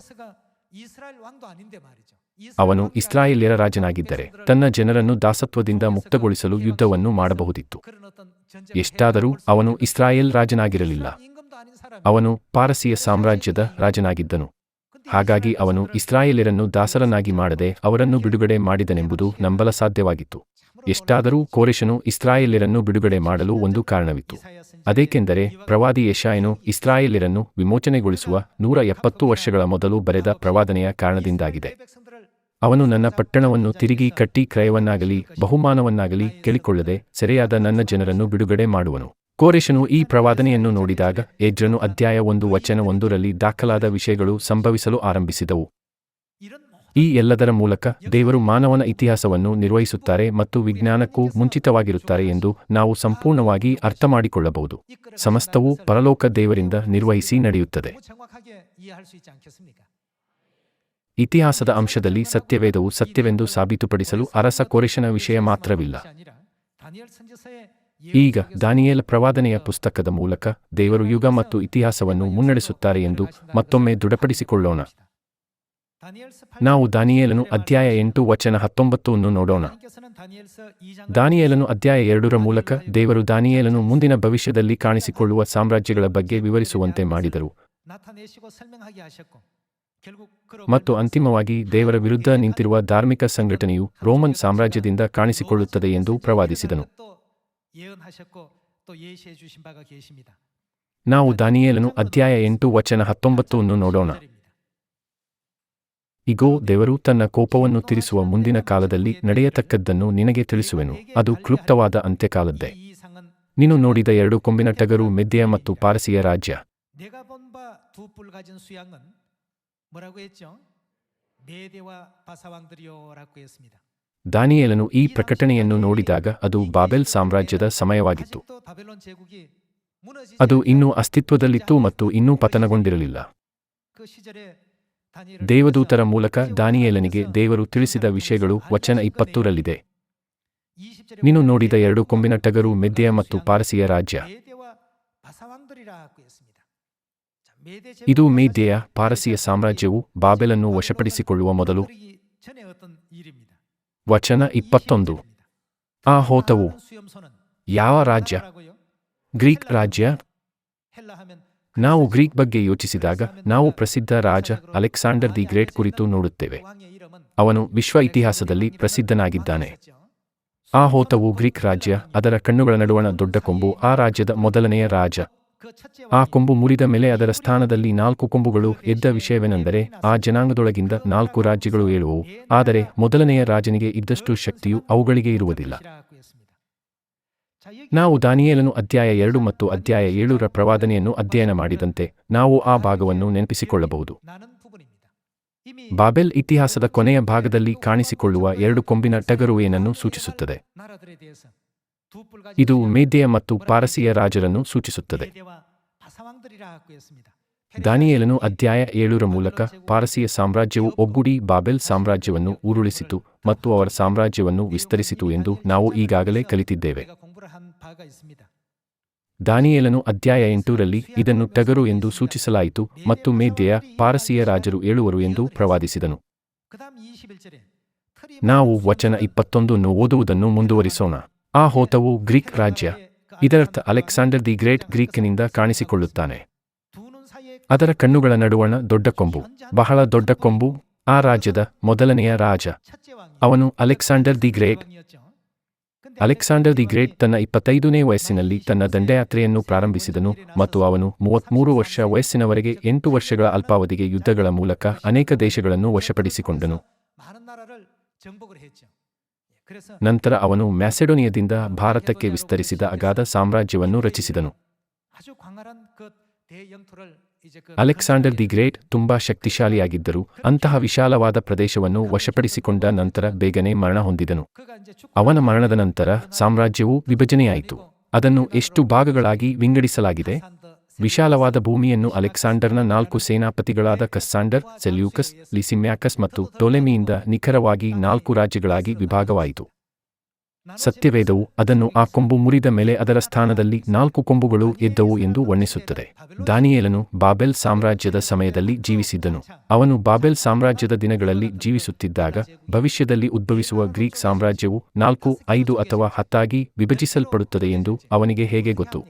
ಅವನು ಇಸ್ರಾಯೇಲ್ಯರ ರಾಜನಾಗಿದ್ದರೆ ತನ್ನ ಜನರನ್ನು ದಾಸತ್ವದಿಂದ ಮುಕ್ತಗೊಳಿಸಲು ಯುದ್ಧವನ್ನು ಮಾಡಬಹುದಿತ್ತು. ಎಷ್ಟಾದರೂ ಅವನು ಇಸ್ರಾಯೇಲ್ ರಾಜನಾಗಿರಲಿಲ್ಲ, ಅವನು ಪಾರಸಿಯ ಸಾಮ್ರಾಜ್ಯದ ರಾಜನಾಗಿದ್ದನು. ಹಾಗಾಗಿ ಅವನು ಇಸ್ರಾಯೇಲ್ಯರನ್ನು ದಾಸರನ್ನಾಗಿ ಮಾಡದೆ ಅವರನ್ನು ಬಿಡುಗಡೆ ಮಾಡಿದನೆಂಬುದು ನಂಬಲ ಸಾಧ್ಯವಾಗಿತ್ತು. ಎಷ್ಟಾದರೂ ಕೋರೆಷನು ಇಸ್ರಾಯೇಲ್ಯರನ್ನು ಬಿಡುಗಡೆ ಮಾಡಲು ಒಂದು ಕಾರಣವಿತ್ತು. ಅದೇಕೆಂದರೆ ಪ್ರವಾದಿ ಯೆಶಾಯನು ಇಸ್ರಾಯೇಲ್ಯರನ್ನು ವಿಮೋಚನೆಗೊಳಿಸುವ 170 ವರ್ಷಗಳ ಮೊದಲು ಬರೆದ ಪ್ರವಾದನೆಯ ಕಾರಣದಿಂದಾಗಿದೆ. ಅವನು ನನ್ನ ಪಟ್ಟಣವನ್ನು ತಿರುಗಿ ಕಟ್ಟಿ ಕ್ರಯವನ್ನಾಗಲಿ ಬಹುಮಾನವನ್ನಾಗಲಿ ಕೇಳಿಕೊಳ್ಳದೆ ಸೆರೆಯಾದ ನನ್ನ ಜನರನ್ನು ಬಿಡುಗಡೆ ಮಾಡುವನು. ಕೋರೆಷನು ಈ ಪ್ರವಾದನೆಯನ್ನು ನೋಡಿದಾಗ ಎಜ್ರನು ಅಧ್ಯಾಯ 1 ವಚನ 1ರಲ್ಲಿ ದಾಖಲಾದ ವಿಷಯಗಳು ಸಂಭವಿಸಲು ಆರಂಭಿಸಿದವು. ಈ ಎಲ್ಲದರ ಮೂಲಕ ದೇವರು ಮಾನವನ ಇತಿಹಾಸವನ್ನು ನಿರ್ವಹಿಸುತ್ತಾರೆ ಮತ್ತು ವಿಜ್ಞಾನಕ್ಕೂ ಮುಂಚಿತವಾಗಿರುತ್ತಾರೆ ಎಂದು ನಾವು ಸಂಪೂರ್ಣವಾಗಿ ಅರ್ಥಮಾಡಿಕೊಳ್ಳಬಹುದು. ಸಮಸ್ತವೂ ಪರಲೋಕ ದೇವರಿಂದ ನಿರ್ವಹಿಸಿ ನಡೆಯುತ್ತದೆ. ಇತಿಹಾಸದ ಅಂಶದಲ್ಲಿ ಸತ್ಯವೇದವು ಸತ್ಯವೆಂದು ಸಾಬೀತುಪಡಿಸಲು ಅರಸ ಕೋರೆಷನ ವಿಷಯ ಮಾತ್ರವಿಲ್ಲ. ಈಗ ದಾನಿಯೇಲ ಪ್ರವಾದನೆಯ ಪುಸ್ತಕದ ಮೂಲಕ ದೇವರು ಯುಗ ಮತ್ತು ಇತಿಹಾಸವನ್ನು ಮುನ್ನಡೆಸುತ್ತಾರೆ ಎಂದು ಮತ್ತೊಮ್ಮೆ ದೃಢಪಡಿಸಿಕೊಳ್ಳೋಣ. ನಾವು ದಾನಿಯೇಲನು ಅಧ್ಯಾಯ 8 ವಚನ 19 ನೋಡೋಣ. ದಾನಿಯೇಲನು ಅಧ್ಯಾಯ 2ರ ಮೂಲಕ ದೇವರು ದಾನಿಯೇಲನು ಮುಂದಿನ ಭವಿಷ್ಯದಲ್ಲಿ ಕಾಣಿಸಿಕೊಳ್ಳುವ ಸಾಮ್ರಾಜ್ಯಗಳ ಬಗ್ಗೆ ವಿವರಿಸುವಂತೆ ಮಾಡಿದರು ಮತ್ತು ಅಂತಿಮವಾಗಿ ದೇವರ ವಿರುದ್ಧ ನಿಂತಿರುವ ಧಾರ್ಮಿಕ ಸಂಘಟನೆಯು ರೋಮನ್ ಸಾಮ್ರಾಜ್ಯದಿಂದ ಕಾಣಿಸಿಕೊಳ್ಳುತ್ತದೆ ಎಂದು ಪ್ರವಾದಿಸಿದನು. ನಾವು ದಾನಿಯೇಲನು ಅಧ್ಯಾಯ 8 ವಚನ 19 ನೋಡೋಣ. ಇಗೋ, ದೇವರು ತನ್ನ ಕೋಪವನ್ನು ತೀರಿಸುವ ಮುಂದಿನ ಕಾಲದಲ್ಲಿ ನಡೆಯತಕ್ಕದ್ದನ್ನು ನಿನಗೆ ತಿಳಿಸುವೆನು, ಅದು ಕ್ಲುಪ್ತವಾದ ಅಂತ್ಯಕಾಲದ್ದೇ. ನೀನು ನೋಡಿದ 2 ಕೊಂಬಿನ ಟಗರು ಮೆದ್ಯ ಮತ್ತು ಪಾರಸಿಯ ರಾಜ್ಯ. 뭐라고 했죠? 메대와 바사왕들이요라고 했습니다. ದಾನಿಯೇಲನು ಈ ಪ್ರಕಟಣೆಯನ್ನು ನೋಡಿದಾಗ ಅದು ಬಾಬೆಲ್ ಸಾಮ್ರಾಜ್ಯದ ಸಮಯವಾಗಿತ್ತು. 아직도 바벨론 제국이 무너지지 ಅದು 않은 ಇನ್ನೂ ಅಸ್ತಿತ್ವದಲ್ಲಿತ್ತು ಮತ್ತು ಇನ್ನೂ ಪತನಗೊಂಡಿರಲಿಲ್ಲ. 그 시절에 다니엘을 ದೇವದೂತರ 통해서 ಮೂಲಕ ದಾನಿಯೇಲನಿಗೆ ದೇವರು ತಿಳಿಸಿದ ವಿಷಯಗಳು ವಚನ 20ರಲ್ಲಿದೆ. 20절에 ನೀನು ನೋಡಿದ ಎರಡು ಕೊಂಬಿನ ಟಗರು ಮೆದ್ದೆಯ ಮತ್ತು ಪಾರಸಿಯ ರಾಜ್ಯ. 메대와 바사왕들이라고 했습니다. 자, 메대 ಇದು 제국과 ಮೇದ್ಯೆಯ 사실 ಪಾರಸಿಯ ಸಾಮ್ರಾಜ್ಯವು ಬಾಬೆಲನ್ನು ವಶಪಡಿಸಿಕೊಳ್ಳುವ ಮೊದಲು. 바벨론이 전에 어떤 일입니다. ವಚನ 21. ಆ ಹೋತವು 수염소는 ಯಾವ ರಾಜ್ಯ? 나라고요? ಗ್ರೀಕ್ ರಾಜ್ಯ. 헬라 하면 ನಾವು ಗ್ರೀಕ್ ಬಗ್ಗೆ ಯೋಚಿಸಿದಾಗ ನಾವು ಪ್ರಸಿದ್ಧ ರಾಜ ಅಲೆಕ್ಸಾಂಡರ್ ದಿ ಗ್ರೇಟ್ ಕುರಿತು ನೋಡುತ್ತೇವೆ. 왕의 이름은 ಅವನು ವಿಶ್ವ ಇತಿಹಾಸದಲ್ಲಿ ಪ್ರಸಿದ್ಧನಾಗಿದ್ದಾನೆ. ಆ ಹೋತವು ಗ್ರೀಕ್ ರಾಜ್ಯ, ಅದರ ಕಣ್ಣುಗಳ ನಡುವಣ ದೊಡ್ಡ ಕೊಂಬು ಆ ರಾಜ್ಯದ ಮೊದಲನೆಯ ರಾಜ. 그 첫째 ಆ 왕이 ಕೊಂಬು ಮುರಿದ ಮೇಲೆ ಅದರ ಸ್ಥಾನದಲ್ಲಿ 4 ಕೊಂಬುಗಳು ಎದ್ದ ವಿಷಯವೇನೆಂದರೆ ಆ ಜನಾಂಗದೊಳಗಿಂದ 4 ರಾಜ್ಯಗಳು ಏಳುವವು, ಆದರೆ ಮೊದಲನೆಯ ರಾಜನಿಗೆ ಇದ್ದಷ್ಟು ಶಕ್ತಿಯು ಅವುಗಳಿಗೆ ಇರುವುದಿಲ್ಲ. 것이라고 했습니다. 자, 여기 ನಾವು ದಾನಿಯೇಲನು ಅಧ್ಯಾಯ 2 ಮತ್ತು ಅಧ್ಯಾಯ 7ರ ಪ್ರವಾದನೆಯನ್ನು ಅಧ್ಯಯನ ಮಾಡಿದಂತೆ ನಾವು ಆ ಭಾಗವನ್ನು ನೆನಪಿಸಿಕೊಳ್ಳಬಹುದು. 나는 부분입니다. 이미 ಬಾಬೆಲ್ ಇತಿಹಾಸದ ಕೊನೆಯ ಭಾಗದಲ್ಲಿ ಕಾಣಿಸಿಕೊಳ್ಳುವ ಎರಡು ಕೊಂಬಿನ ಟಗರು ಏನನ್ನು ಸೂಚಿಸುತ್ತದೆ? 나라들에 대해서 두 뿔가지 ಇದು 수염, ಮೇದ್ಯೆಯ ಮತ್ತು ಪಾರಸಿಯ ರಾಜರನ್ನು ಸೂಚಿಸುತ್ತದೆ. 메대와 바사왕들이라고 했습니다. ದಾನಿಯೇಲನು ಅಧ್ಯಾಯ 7ರ ಮೂಲಕ ಪಾರಸಿಯ ಸಾಮ್ರಾಜ್ಯವು ಒಗ್ಗೂಡಿ ಬಾಬೆಲ್ ಸಾಮ್ರಾಜ್ಯವನ್ನು ಉರುಳಿಸಿತು ಮತ್ತು ಅವರ ಸಾಮ್ರಾಜ್ಯವನ್ನು ವಿಸ್ತರಿಸಿತು ಎಂದು ನಾವು ಈಗಾಗಲೇ ಕಲಿತಿದ್ದೇವೆ. 우리가 공부를 한 바가 있습니다. ದಾನಿಯೇಲನು ಅಧ್ಯಾಯ 8ರಲ್ಲಿ ಇದನ್ನು ಟಗರು ಎಂದು ಸೂಚಿಸಲಾಯಿತು ಮತ್ತು ಮೇದ್ಯೆಯ ಪಾರಸಿಯ ರಾಜರು ಏಳುವರು ಎಂದು ಪ್ರವಾದಿಸಿದನು. 그다음 21절에 ನಾವು ವಚನ 21 ಓದುವುದನ್ನು ಮುಂದುವರಿಸೋಣ. ಆ ಹೋತವು ಗ್ರೀಕ್ ರಾಜ್ಯ. ಇದರರ್ಥ ಅಲೆಕ್ಸಾಂಡರ್ ದಿ ಗ್ರೇಟ್ ಗ್ರೀಕ್ನಿಂದ ಕಾಣಿಸಿಕೊಳ್ಳುತ್ತಾನೆ. ಅದರ ಕಣ್ಣುಗಳ ನಡುವಣ ದೊಡ್ಡ ಕೊಂಬು, ಬಹಳ ದೊಡ್ಡ ಕೊಂಬು, ಆ ರಾಜ್ಯದ ಮೊದಲನೆಯ ರಾಜ. ಅವನು Alexander the great. Alexander the great ತನ್ನ 25ನೇ ವಯಸ್ಸಿನಲ್ಲಿ ತನ್ನ ದಂಡಯಾತ್ರೆಯನ್ನು ಪ್ರಾರಂಭಿಸಿದನು ಮತ್ತು ಅವನು 33 ವರ್ಷ ವಯಸ್ಸಿನವರೆಗೆ 8 ವರ್ಷಗಳ ಅಲ್ಪಾವಧಿಗೆ ಯುದ್ಧಗಳ ಮೂಲಕ ಅನೇಕ ದೇಶಗಳನ್ನು ವಶಪಡಿಸಿಕೊಂಡನು. ನಂತರ ಅವನು ಮ್ಯಾಸೆಡೋನಿಯಾದಿಂದ ಭಾರತಕ್ಕೆ ವಿಸ್ತರಿಸಿದ ಅಗಾಧ ಸಾಮ್ರಾಜ್ಯವನ್ನು ರಚಿಸಿದನು. ಅಲೆಕ್ಸಾಂಡರ್ ದಿ ಗ್ರೇಟ್ ತುಂಬಾ ಶಕ್ತಿಶಾಲಿಯಾಗಿದ್ದರೂ ಅಂತಹ ವಿಶಾಲವಾದ ಪ್ರದೇಶವನ್ನು ವಶಪಡಿಸಿಕೊಂಡ ನಂತರ ಬೇಗನೆ ಮರಣ ಹೊಂದಿದನು. ಅವನ ಮರಣದ ನಂತರ ಸಾಮ್ರಾಜ್ಯವು ವಿಭಜನೆಯಾಯಿತು. ಅದನ್ನು ಎಷ್ಟು ಭಾಗಗಳಾಗಿ ವಿಂಗಡಿಸಲಾಗಿದೆ? ವಿಶಾಲವಾದ ಭೂಮಿಯನ್ನು ಅಲೆಕ್ಸಾಂಡರ್ನ 4 ಸೇನಾಪತಿಗಳಾದ ಕಸ್ಸಾಂಡರ್, ಸೆಲ್ಯೂಕಸ್, ಲಿಸಿಮ್ಯಾಕಸ್ ಮತ್ತು ಟೋಲೆಮಿಯಿಂದ ನಿಖರವಾಗಿ 4 ರಾಜ್ಯಗಳಾಗಿ ವಿಭಾಗವಾಯಿತು. ಸತ್ಯವೇದವು ಅದನ್ನು ಆ ಕೊಂಬು ಮುರಿದ ಮೇಲೆ ಅದರ ಸ್ಥಾನದಲ್ಲಿ 4 ಕೊಂಬುಗಳು ಎದ್ದವು ಎಂದು ವರ್ಣಿಸುತ್ತದೆ. ದಾನಿಯೇಲನು ಬಾಬೆಲ್ ಸಾಮ್ರಾಜ್ಯದ ಸಮಯದಲ್ಲಿ ಜೀವಿಸಿದ್ದನು. ಅವನು ಬಾಬೆಲ್ ಸಾಮ್ರಾಜ್ಯದ ದಿನಗಳಲ್ಲಿ ಜೀವಿಸುತ್ತಿದ್ದಾಗ ಭವಿಷ್ಯದಲ್ಲಿ ಉದ್ಭವಿಸುವ ಗ್ರೀಕ್ ಸಾಮ್ರಾಜ್ಯವು 4, 5 ಅಥವಾ 10 ಆಗಿ ವಿಭಜಿಸಲ್ಪಡುತ್ತದೆ ಎಂದು ಅವನಿಗೆ ಹೇಗೆ ಗೊತ್ತು?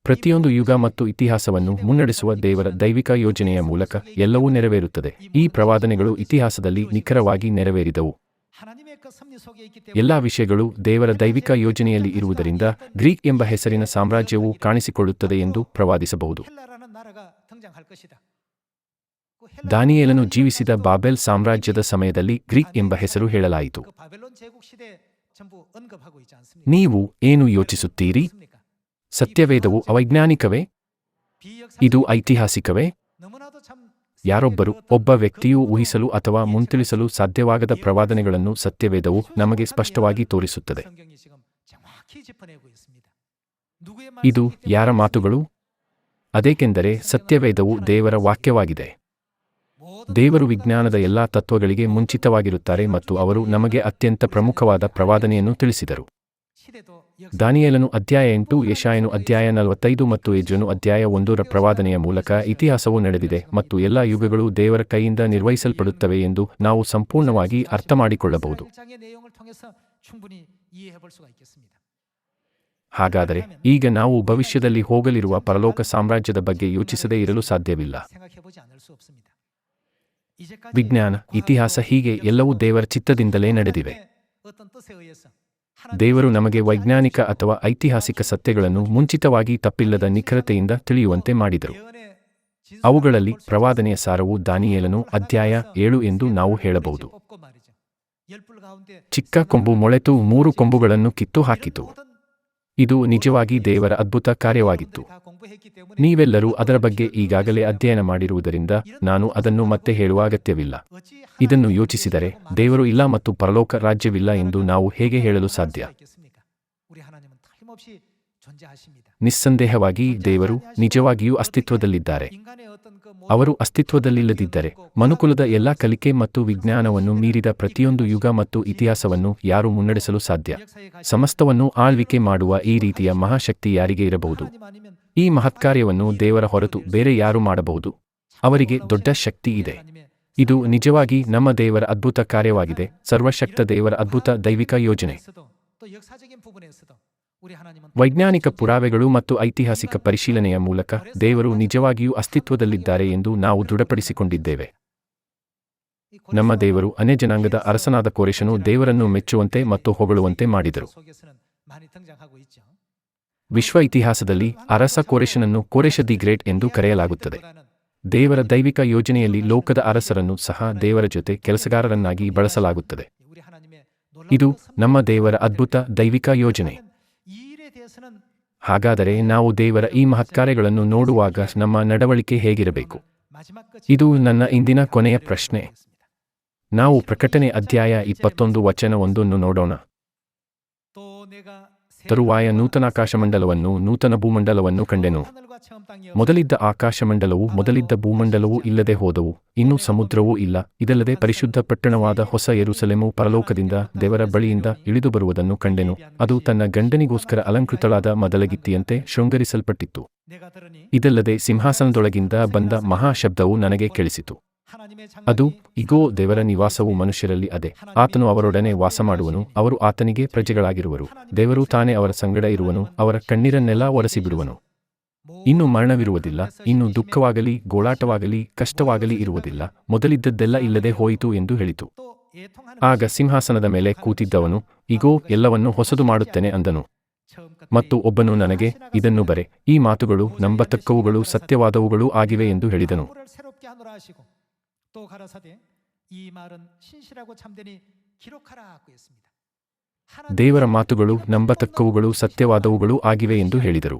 ಪ್ರತಿಯೊಂದು ಯುಗ ಮತ್ತು ಇತಿಹಾಸವನ್ನು ಮುನ್ನಡೆಸುವ ದೇವರ ದೈವಿಕ ಯೋಜನೆಯ ಮೂಲಕ ಎಲ್ಲವೂ ನೆರವೇರುತ್ತದೆ. ಈ ಪ್ರವಾದನೆಗಳು ಇತಿಹಾಸದಲ್ಲಿ ನಿಖರವಾಗಿ ನೆರವೇರಿದವು. ಎಲ್ಲಾ ವಿಷಯಗಳು ದೇವರ ದೈವಿಕ ಯೋಜನೆಯಲ್ಲಿ ಇರುವುದರಿಂದ ಗ್ರೀಕ್ ಎಂಬ ಹೆಸರಿನ ಸಾಮ್ರಾಜ್ಯವು ಕಾಣಿಸಿಕೊಳ್ಳುತ್ತದೆ ಎಂದು ಪ್ರವಾದಿಸಬಹುದು. ದಾನಿಯೇಲನು ಜೀವಿಸಿದ ಬಾಬೆಲ್ ಸಾಮ್ರಾಜ್ಯದ ಸಮಯದಲ್ಲಿ ಗ್ರೀಕ್ ಎಂಬ ಹೆಸರು ಹೇಳಲಾಯಿತು. ನೀವು ಏನು ಯೋಚಿಸುತ್ತೀರಿ? ಸತ್ಯವೇದವು ಅವೈಜ್ಞಾನಿಕವೇ? ಇದು ಐತಿಹಾಸಿಕವೇ? ಯಾರೊಬ್ಬರು, ಒಬ್ಬ ವ್ಯಕ್ತಿಯು ಊಹಿಸಲು ಅಥವಾ ಮುಂತಿಳಿಸಲು ಸಾಧ್ಯವಾಗದ ಪ್ರವಾದನೆಗಳನ್ನು ಸತ್ಯವೇದವು ನಮಗೆ ಸ್ಪಷ್ಟವಾಗಿ ತೋರಿಸುತ್ತದೆ. ಇದು ಯಾರ ಮಾತುಗಳು? ಅದೇಕೆಂದರೆ ಸತ್ಯವೇದವು ದೇವರ ವಾಕ್ಯವಾಗಿದೆ. ದೇವರು ವಿಜ್ಞಾನದ ಎಲ್ಲಾ ತತ್ವಗಳಿಗೆ ಮುಂಚಿತವಾಗಿರುತ್ತಾರೆ ಮತ್ತು ಅವರು ನಮಗೆ ಅತ್ಯಂತ ಪ್ರಮುಖವಾದ ಪ್ರವಾದನೆಯನ್ನು ತಿಳಿಸಿದರು. ದಾನಿಯೇಲನು ಅಧ್ಯಾಯ 8, ಯೆಶಾಯನು ಅಧ್ಯಾಯ 45 ಮತ್ತು ಎಜ್ರನು ಅಧ್ಯಾಯ 1ರ ಪ್ರವಾದನೆಯ ಮೂಲಕ ಇತಿಹಾಸವು ನಡೆದಿದೆ ಮತ್ತು ಎಲ್ಲಾ ಯುಗಗಳು ದೇವರ ಕೈಯಿಂದ ನಿರ್ವಹಿಸಲ್ಪಡುತ್ತವೆ ಎಂದು ನಾವು ಸಂಪೂರ್ಣವಾಗಿ ಅರ್ಥಮಾಡಿಕೊಳ್ಳಬಹುದು. ಹಾಗಾದರೆ ಈಗ ನಾವು ಭವಿಷ್ಯದಲ್ಲಿ ಹೋಗಲಿರುವ ಪರಲೋಕ ಸಾಮ್ರಾಜ್ಯದ ಬಗ್ಗೆ ಯೋಚಿಸದೇ ಇರಲು ಸಾಧ್ಯವಿಲ್ಲ. ವಿಜ್ಞಾನ, ಇತಿಹಾಸ ಹೀಗೆ ಎಲ್ಲವೂ ದೇವರ ಚಿತ್ತದಿಂದಲೇ ನಡೆದಿವೆ. ದೇವರು ನಮಗೆ ವೈಜ್ಞಾನಿಕ ಅಥವಾ ಐತಿಹಾಸಿಕ ಸತ್ಯಗಳನ್ನು ಮುಂಚಿತವಾಗಿ ತಪ್ಪಿಲ್ಲದ ನಿಖರತೆಯಿಂದ ತಿಳಿಯುವಂತೆ ಮಾಡಿದರು. ಅವುಗಳಲ್ಲಿ ಪ್ರವಾದನೆಯ ಸಾರವು ದಾನಿಯೇಲನು ಅಧ್ಯಾಯ 7 ಎಂದು ನಾವು ಹೇಳಬಹುದು. ಚಿಕ್ಕ ಕೊಂಬು ಮೊಳೆತು 3 ಕೊಂಬುಗಳನ್ನು ಕಿತ್ತು ಹಾಕಿತು. ಇದು ನಿಜವಾಗಿ ದೇವರ ಅದ್ಭುತ ಕಾರ್ಯವಾಗಿತ್ತು. ನೀವೆಲ್ಲರೂ ಅದರ ಬಗ್ಗೆ ಈಗಾಗಲೇ ಅಧ್ಯಯನ ಮಾಡಿರುವುದರಿಂದ ನಾನು ಅದನ್ನು ಮತ್ತೆ ಹೇಳುವ ಅಗತ್ಯವಿಲ್ಲ. ಇದನ್ನು ಯೋಚಿಸಿದರೆ ದೇವರು ಇಲ್ಲ ಮತ್ತು ಪರಲೋಕ ರಾಜ್ಯವಿಲ್ಲ ಎಂದು ನಾವು ಹೇಗೆ ಹೇಳಲು ಸಾಧ್ಯ? ನಿಸ್ಸಂದೇಹವಾಗಿ ದೇವರು ನಿಜವಾಗಿಯೂ ಅಸ್ತಿತ್ವದಲ್ಲಿದ್ದಾರೆ. ಅವರು ಅಸ್ತಿತ್ವದಲ್ಲಿಲ್ಲದಿದ್ದರೆ ಮನುಕುಲದ ಎಲ್ಲಾ ಕಲಿಕೆ ಮತ್ತು ವಿಜ್ಞಾನವನ್ನು ಮೀರಿದ ಪ್ರತಿಯೊಂದು ಯುಗ ಮತ್ತು ಇತಿಹಾಸವನ್ನು ಯಾರು ಮುನ್ನಡೆಸಲು ಸಾಧ್ಯ? ಸಮಸ್ತವನ್ನು ಆಳ್ವಿಕೆ ಮಾಡುವ ಈ ರೀತಿಯ ಮಹಾಶಕ್ತಿ ಯಾರಿಗೆ ಇರಬಹುದು? ಈ ಮಹತ್ಕಾರ್ಯವನ್ನು ದೇವರ ಹೊರತು ಬೇರೆ ಯಾರು ಮಾಡಬಹುದು? ಅವರಿಗೆ ದೊಡ್ಡ ಶಕ್ತಿ ಇದೆ. ಇದು ನಿಜವಾಗಿ ನಮ್ಮ ದೇವರ ಅದ್ಭುತ ಕಾರ್ಯವಾಗಿದೆ, ಸರ್ವಶಕ್ತ ದೇವರ ಅದ್ಭುತ ದೈವಿಕ ಯೋಜನೆ. ವೈಜ್ಞಾನಿಕ ಪುರಾವೆಗಳು ಮತ್ತು ಐತಿಹಾಸಿಕ ಪರಿಶೀಲನೆಯ ಮೂಲಕ ದೇವರು ನಿಜವಾಗಿಯೂ ಅಸ್ತಿತ್ವದಲ್ಲಿದ್ದಾರೆ ಎಂದು ನಾವು ದೃಢಪಡಿಸಿಕೊಂಡಿದ್ದೇವೆ. ನಮ್ಮ ದೇವರು ಅನ್ಯಜನಾಂಗದ ಅರಸನಾದ ಕೋರೆಷನು ದೇವರನ್ನು ಮೆಚ್ಚುವಂತೆ ಮತ್ತು ಹೊಗಳುವಂತೆ ಮಾಡಿದರು. ವಿಶ್ವ ಇತಿಹಾಸದಲ್ಲಿ ಅರಸ ಕೋರೆಷನನ್ನು ಕೋರೆಷ ದಿ ಗ್ರೇಟ್ ಎಂದು ಕರೆಯಲಾಗುತ್ತದೆ. ದೇವರ ದೈವಿಕ ಯೋಜನೆಯಲ್ಲಿ ಲೋಕದ ಅರಸರನ್ನು ಸಹ ದೇವರ ಜೊತೆ ಕೆಲಸಗಾರರನ್ನಾಗಿ ಬಳಸಲಾಗುತ್ತದೆ. ಇದು ನಮ್ಮ ದೇವರ ಅದ್ಭುತ ದೈವಿಕ ಯೋಜನೆ. ಹಾಗಾದರೆ ನಾವು ದೇವರ ಈ ಮಹತ್ಕಾರ್ಯಗಳನ್ನು ನೋಡುವಾಗ ನಮ್ಮ ನಡವಳಿಕೆ ಹೇಗಿರಬೇಕು? ಇದು ನನ್ನ ಇಂದಿನ ಕೊನೆಯ ಪ್ರಶ್ನೆ. ನಾವು ಪ್ರಕಟಣೆ ಅಧ್ಯಾಯ 21 ವಚನ 1 ನೋಡೋಣ. ತರುವಾಯ ನೂತನಾಕಾಶಮಂಡಲವನ್ನು ನೂತನ ಭೂಮಂಡಲವನ್ನು ಕಂಡೆನು. ಮೊದಲಿದ್ದ ಆಕಾಶಮಂಡಲವು ಮೊದಲಿದ್ದ ಭೂಮಂಡಲವೂ ಇಲ್ಲದೆ ಹೋದವು, ಇನ್ನೂ ಸಮುದ್ರವೂ ಇಲ್ಲ. ಇದಲ್ಲದೆ ಪರಿಶುದ್ಧ ಪಟ್ಟಣವಾದ ಹೊಸ ಯೆರೂಸಲೇಮು ಪರಲೋಕದಿಂದ ದೇವರ ಬಳಿಯಿಂದ ಇಳಿದು ಬರುವುದನ್ನು ಕಂಡೆನು. ಅದು ತನ್ನ ಗಂಡನಿಗೋಸ್ಕರ ಅಲಂಕೃತಳಾದ ಮದಲಗಿತ್ತಿಯಂತೆ ಶೃಂಗರಿಸಲ್ಪಟ್ಟಿತ್ತು. ಇದಲ್ಲದೆ ಸಿಂಹಾಸನದೊಳಗಿಂದ ಬಂದ ಮಹಾ ಶಬ್ದವು ನನಗೆ ಕೇಳಿಸಿತು. ಅದು, ಇಗೋ, ದೇವರ ನಿವಾಸವು ಮನುಷ್ಯರಲ್ಲಿ ಅದೆ. ಆತನು ಅವರೊಡನೆ ವಾಸಮಾಡುವನು, ಅವರು ಆತನಿಗೆ ಪ್ರಜೆಗಳಾಗಿರುವರು. ದೇವರು ತಾನೇ ಅವರ ಸಂಗಡ ಇರುವನು, ಅವರ ಕಣ್ಣೀರನ್ನೆಲ್ಲ ಒರೆಸಿಬಿಡುವನು. ಇನ್ನು ಮರಣವಿರುವುದಿಲ್ಲ, ಇನ್ನು ದುಃಖವಾಗಲಿ ಗೋಳಾಟವಾಗಲಿ ಕಷ್ಟವಾಗಲಿ ಇರುವುದಿಲ್ಲ, ಮೊದಲಿದ್ದದ್ದೆಲ್ಲ ಇಲ್ಲದೆ ಹೋಯಿತು ಎಂದು ಹೇಳಿತು. ಆಗ ಸಿಂಹಾಸನದ ಮೇಲೆ ಕೂತಿದ್ದವನು, ಇಗೋ, ಎಲ್ಲವನ್ನೂ ಹೊಸದು ಮಾಡುತ್ತೇನೆ ಅಂದನು. ಮತ್ತು ಒಬ್ಬನು ನನಗೆ, ಇದನ್ನು ಬರೆ, ಈ ಮಾತುಗಳು ನಂಬತಕ್ಕವುಗಳೂ ಸತ್ಯವಾದವುಗಳೂ ಆಗಿವೆ ಎಂದು ಹೇಳಿದನು. ದೇವರ ಮಾತುಗಳು ನಂಬತಕ್ಕವುಗಳೂ ಸತ್ಯವಾದವುಗಳೂ ಆಗಿವೆ ಎಂದು ಹೇಳಿದರು.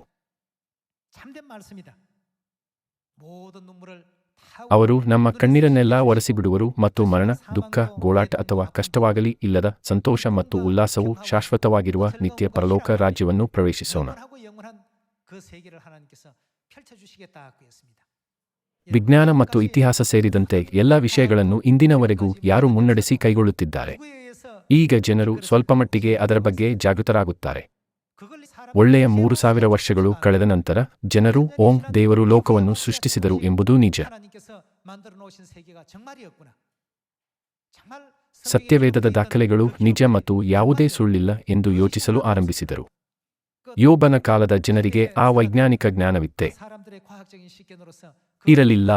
ಅವರು ನಮ್ಮ ಕಣ್ಣೀರನ್ನೆಲ್ಲ ಒರೆಸಿಬಿಡುವರು ಮತ್ತು ಮರಣ, ದುಃಖ, ಗೋಳಾಟ ಅಥವಾ ಕಷ್ಟವಾಗಲಿ ಇಲ್ಲದ ಸಂತೋಷ ಮತ್ತು ಉಲ್ಲಾಸವು ಶಾಶ್ವತವಾಗಿರುವ ನಿತ್ಯ ಪರಲೋಕ ರಾಜ್ಯವನ್ನು ಪ್ರವೇಶಿಸೋಣ. ವಿಜ್ಞಾನ ಮತ್ತು ಇತಿಹಾಸ ಸೇರಿದಂತೆ ಎಲ್ಲ ವಿಷಯಗಳನ್ನು ಇಂದಿನವರೆಗೂ ಯಾರು ಮುನ್ನಡೆಸಿ ಕೈಗೊಳ್ಳುತ್ತಿದ್ದಾರೆ? ಈಗ ಜನರು ಸ್ವಲ್ಪಮಟ್ಟಿಗೆ ಅದರ ಬಗ್ಗೆ ಜಾಗೃತರಾಗುತ್ತಾರೆ. ಒಳ್ಳೆಯ 3000 ವರ್ಷಗಳು ಕಳೆದ ನಂತರ ಜನರು ಓಂ, ದೇವರು ಲೋಕವನ್ನು ಸೃಷ್ಟಿಸಿದರು ಎಂಬುದು ನಿಜ, ಸತ್ಯವೇದದ ದಾಖಲೆಗಳು ನಿಜ ಮತ್ತು ಯಾವುದೇ ಸುಳ್ಳಿಲ್ಲ ಎಂದು ಯೋಚಿಸಲು ಆರಂಭಿಸಿದರು. ಯೋಬನ ಕಾಲದ ಜನರಿಗೆ ಆ ವೈಜ್ಞಾನಿಕ ಜ್ಞಾನವಿತ್ತೆ? ಇರಲಿಲ್ಲ.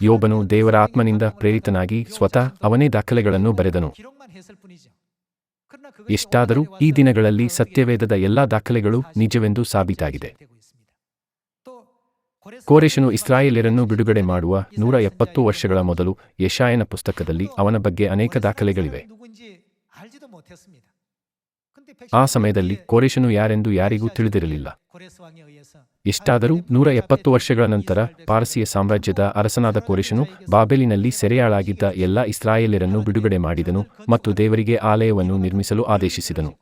ಯೋಬನು ದೇವರ ಆತ್ಮನಿಂದ ಪ್ರೇರಿತನಾಗಿ ಸ್ವತಃ ಅವನೇ ದಾಖಲೆಗಳನ್ನು ಬರೆದನು. ಎಷ್ಟಾದರೂ ಈ ದಿನಗಳಲ್ಲಿ ಸತ್ಯವೇದದ ಎಲ್ಲಾ ದಾಖಲೆಗಳು ನಿಜವೆಂದು ಸಾಬೀತಾಗಿದೆ. ಕೋರೆಷನು ಇಸ್ರಾಯೇಲ್ಯರನ್ನು ಬಿಡುಗಡೆ ಮಾಡುವ 170 ವರ್ಷಗಳ ಮೊದಲು ಯೆಶಾಯನ ಪುಸ್ತಕದಲ್ಲಿ ಅವನ ಬಗ್ಗೆ ಅನೇಕ ದಾಖಲೆಗಳಿವೆ. ಆ ಸಮಯದಲ್ಲಿ ಕೋರೆಷನು ಯಾರೆಂದು ಯಾರಿಗೂ ತಿಳಿದಿರಲಿಲ್ಲ. ಎಷ್ಟಾದರೂ 170 ವರ್ಷಗಳ ನಂತರ ಪಾರಸಿಯ ಸಾಮ್ರಾಜ್ಯದ ಅರಸನಾದ ಕೋರೆಷನು ಬಾಬೆಲಿನಲ್ಲಿ ಸೆರೆಯಾಳಾಗಿದ್ದ ಎಲ್ಲ ಇಸ್ರಾಯೇಲ್ಯರನ್ನು ಬಿಡುಗಡೆ ಮಾಡಿದನು ಮತ್ತು ದೇವರಿಗೆ ಆಲಯವನ್ನು ನಿರ್ಮಿಸಲು ಆದೇಶಿಸಿದನು.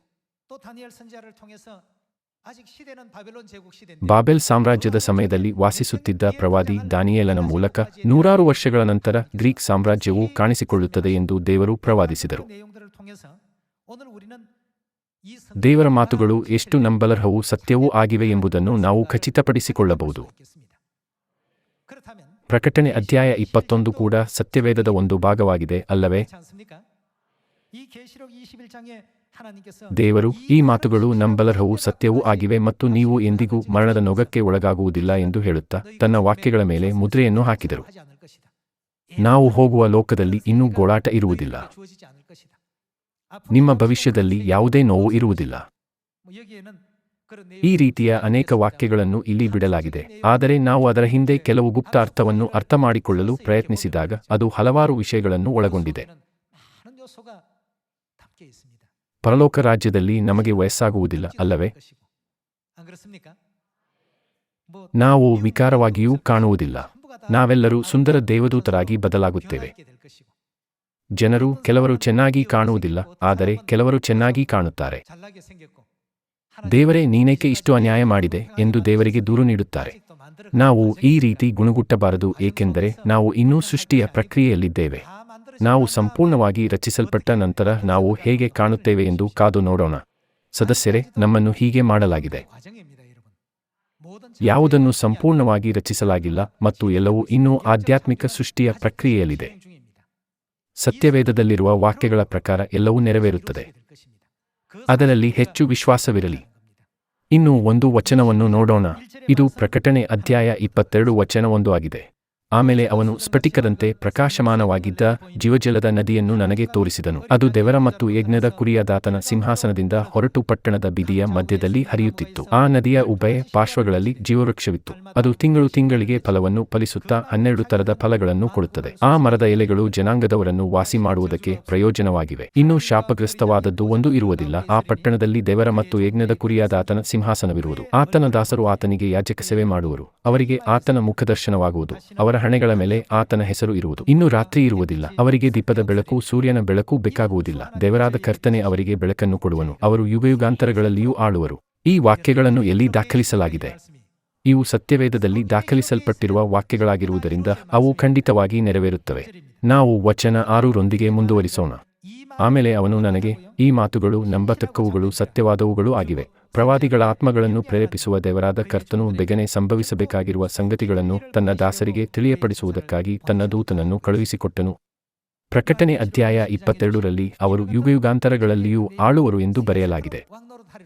ಬಾಬೆಲ್ ಸಾಮ್ರಾಜ್ಯದ ಸಮಯದಲ್ಲಿ ವಾಸಿಸುತ್ತಿದ್ದ ಪ್ರವಾದಿ ದಾನಿಯೇಲನ ಮೂಲಕ 100 ವರ್ಷಗಳ ನಂತರ ಗ್ರೀಕ್ ಸಾಮ್ರಾಜ್ಯವು ಕಾಣಿಸಿಕೊಳ್ಳುತ್ತದೆ ಎಂದು ದೇವರು ಪ್ರವಾದಿಸಿದರು. ದೇವರ ಮಾತುಗಳು ಎಷ್ಟು ನಂಬಲರ್ಹವೂ ಸತ್ಯವೂ ಆಗಿವೆ ಎಂಬುದನ್ನು ನಾವು ಖಚಿತಪಡಿಸಿಕೊಳ್ಳಬಹುದು. ಪ್ರಕಟಣೆ ಅಧ್ಯಾಯ 21 ಕೂಡ ಸತ್ಯವೇದದ ಒಂದು ಭಾಗವಾಗಿದೆ, ಅಲ್ಲವೇ? ದೇವರು ಈ ಮಾತುಗಳು ನಂಬಲರ್ಹವೂ ಸತ್ಯವೂ ಆಗಿವೆ ಮತ್ತು ನೀವು ಎಂದಿಗೂ ಮರಣದ ನೊಗಕ್ಕೆ ಒಳಗಾಗುವುದಿಲ್ಲ ಎಂದು ಹೇಳುತ್ತಾ ತನ್ನ ವಾಕ್ಯಗಳ ಮೇಲೆ ಮುದ್ರೆಯನ್ನು ಹಾಕಿದರು. ನಾವು ಹೋಗುವ ಲೋಕದಲ್ಲಿ ಇನ್ನೂ ಗೋಳಾಟ ಇರುವುದಿಲ್ಲ. ನಿಮ್ಮ ಭವಿಷ್ಯದಲ್ಲಿ ಯಾವುದೇ ನೋವು ಇರುವುದಿಲ್ಲ. ಈ ರೀತಿಯ ಅನೇಕ ವಾಕ್ಯಗಳನ್ನು ಇಲ್ಲಿ ಬಿಡಲಾಗಿದೆ, ಆದರೆ ನಾವು ಅದರ ಹಿಂದೆ ಕೆಲವು ಗುಪ್ತ ಅರ್ಥವನ್ನು ಅರ್ಥಮಾಡಿಕೊಳ್ಳಲು ಪ್ರಯತ್ನಿಸಿದಾಗ ಅದು ಹಲವಾರು ವಿಷಯಗಳನ್ನು ಒಳಗೊಂಡಿದೆ. ಪರಲೋಕ ರಾಜ್ಯದಲ್ಲಿ ನಮಗೆ ವಯಸ್ಸಾಗುವುದಿಲ್ಲ, ಅಲ್ಲವೇ? 안 그렇습니까? 뭐 ನಾವು ವಿಕಾರವಾಗಿಯೂ ಕಾಣುವುದಿಲ್ಲ. ನಾವೆಲ್ಲರೂ ಸುಂದರ ದೇವದೂತರಾಗಿ ಬದಲಾಗುತ್ತೇವೆ. 변화하게 될 것이고, ಜನರು ಕೆಲವರು ಚೆನ್ನಾಗಿ ಕಾಣುವುದಿಲ್ಲ, ಆದರೆ ಕೆಲವರು ಚೆನ್ನಾಗಿ ಕಾಣುತ್ತಾರೆ. 잘나게 생겼고, ದೇವರೇ, ನೀನೇಕೆ ಇಷ್ಟು ಅನ್ಯಾಯ ಮಾಡಿದೆ ಎಂದು ದೇವರಿಗೆ ದೂರು ನೀಡುತ್ತಾರೆ. 아직도 만들어 ನಾವು ಈ ರೀತಿ ಗುಣಗುಟ್ಟಬಾರದು, ಏಕೆಂದರೆ ನಾವು ಇನ್ನೂ ಸೃಷ್ಟಿಯ ಪ್ರಕ್ರಿಯೆಯಲ್ಲಿದ್ದೇವೆ. 다 만들어 ನಾವು ಸಂಪೂರ್ಣವಾಗಿ ರಚಿಸಲ್ಪಟ್ಟ ನಂತರ ನಾವು ಹೇಗೆ ಕಾಣುತ್ತೇವೆ ಎಂದು ಕಾದು ನೋಡೋಣ. ಸದಸ್ಯರೇ, ನಮ್ಮನ್ನು ಹೀಗೆ ಮಾಡಲಾಗಿದೆ. 과정입니다, 여러분. 모든 ಯಾವುದನ್ನು ಸಂಪೂರ್ಣವಾಗಿ ರಚಿಸಲಾಗಿಲ್ಲ ಮತ್ತು ಎಲ್ಲವೂ ಇನ್ನೂ ಆಧ್ಯಾತ್ಮಿಕ ಸೃಷ್ಟಿಯ ಪ್ರಕ್ರಿಯೆಯಲ್ಲಿದೆ. 진행 중입니다. ಸತ್ಯವೇದದಲ್ಲಿರುವ ವಾಕ್ಯಗಳ ಪ್ರಕಾರ ಎಲ್ಲವೂ ನೆರವೇರುತ್ತದೆ. 이루어지게 될 것입니다. 그 ಅದರಲ್ಲಿ ಹೆಚ್ಚು ವಿಶ್ವಾಸವಿರಲಿ. ಇನ್ನು ಒಂದು ವಚನವನ್ನು ನೋಡೋಣ. ಇದು ಪ್ರಕಟಣೆ ಅಧ್ಯಾಯ 22 ವಚನ 1 ಆಗಿದೆ. ಆಮೇಲೆ ಅವನು ಸ್ಫಟಿಕದಂತೆ ಪ್ರಕಾಶಮಾನವಾಗಿದ್ದ ಜೀವಜಲದ ನದಿಯನ್ನು ನನಗೆ ತೋರಿಸಿದನು. ಅದು ದೇವರ ಮತ್ತು ಯಜ್ಞದ ಕುರಿಯಾದಾತನ ಸಿಂಹಾಸನದಿಂದ ಹೊರಟು ಪಟ್ಟಣದ ಬೀದಿಯ ಮಧ್ಯದಲ್ಲಿ ಹರಿಯುತ್ತಿತ್ತು. ಆ ನದಿಯ ಉಭಯ ಪಾರ್ಶ್ವಗಳಲ್ಲಿ ಜೀವವೃಕ್ಷವಿತ್ತು. ಅದು ತಿಂಗಳಿಗೆ ಫಲವನ್ನು ಫಲಿಸುತ್ತಾ 12 ತರದ ಫಲಗಳನ್ನು ಕೊಡುತ್ತದೆ. ಆ ಮರದ ಎಲೆಗಳು ಜನಾಂಗದವರನ್ನು ವಾಸಿ ಮಾಡುವುದಕ್ಕೆ ಪ್ರಯೋಜನವಾಗಿವೆ. ಇನ್ನೂ ಶಾಪಗ್ರಸ್ತವಾದದ್ದು ಒಂದು ಇರುವುದಿಲ್ಲ. ಆ ಪಟ್ಟಣದಲ್ಲಿ ದೇವರ ಮತ್ತು ಯಜ್ಞದ ಕುರಿಯಾದಾತನ ಸಿಂಹಾಸನವಿರುವುದು. ಆತನ ದಾಸರು ಆತನಿಗೆ ಯಾಜಕ ಸೇವೆ ಮಾಡುವರು. ಅವರಿಗೆ ಆತನ ಮುಖದರ್ಶನವಾಗುವುದು. ಅವರ ಹಣೆಗಳ ಮೇಲೆ ಆತನ ಹೆಸರು ಇರುವುದು. ಇನ್ನು ರಾತ್ರಿ ಇರುವುದಿಲ್ಲ. ಅವರಿಗೆ ದೀಪದ ಬೆಳಕು, ಸೂರ್ಯನ ಬೆಳಕು ಬೇಕಾಗುವುದಿಲ್ಲ. ದೇವರಾದ ಕರ್ತನೆ ಅವರಿಗೆ ಬೆಳಕನ್ನು ಕೊಡುವನು. ಅವರು ಯುಗಯುಗಾಂತರಗಳಲ್ಲಿಯೂ ಆಳುವರು. ಈ ವಾಕ್ಯಗಳನ್ನು ಎಲ್ಲಿ ದಾಖಲಿಸಲಾಗಿದೆ? ಇವು ಸತ್ಯವೇದದಲ್ಲಿ ದಾಖಲಿಸಲ್ಪಟ್ಟಿರುವ ವಾಕ್ಯಗಳಾಗಿರುವುದರಿಂದ ಅವು ಖಂಡಿತವಾಗಿ ನೆರವೇರುತ್ತವೆ. ನಾವು ವಚನ 6 ರೊಂದಿಗೆ ಮುಂದುವರಿಸೋಣ. ಆಮೇಲೆ ಅವನು ನನಗೆ, ಈ ಮಾತುಗಳು ನಂಬತಕ್ಕವುಗಳು, ಸತ್ಯವಾದವುಗಳು ಆಗಿವೆ. ಪ್ರವಾದಿಗಳ ಆತ್ಮಗಳನ್ನು ಪ್ರೇರೇಪಿಸುವ ದೇವರಾದ ಕರ್ತನು ಬೇಗನೆ ಸಂಭವಿಸಬೇಕಾಗಿರುವ ಸಂಗತಿಗಳನ್ನು ತನ್ನ ದಾಸರಿಗೆ ತಿಳಿಯಪಡಿಸುವುದಕ್ಕಾಗಿ ತನ್ನ ದೂತನನ್ನು ಕಳುಹಿಸಿಕೊಟ್ಟನು. ಪ್ರಕಟಣೆ ಅಧ್ಯಾಯ 22ರಲ್ಲಿ ಅವರು ಯುಗಯುಗಾಂತರಗಳಲ್ಲಿಯೂ ಆಳುವರು ಎಂದು ಬರೆಯಲಾಗಿದೆ.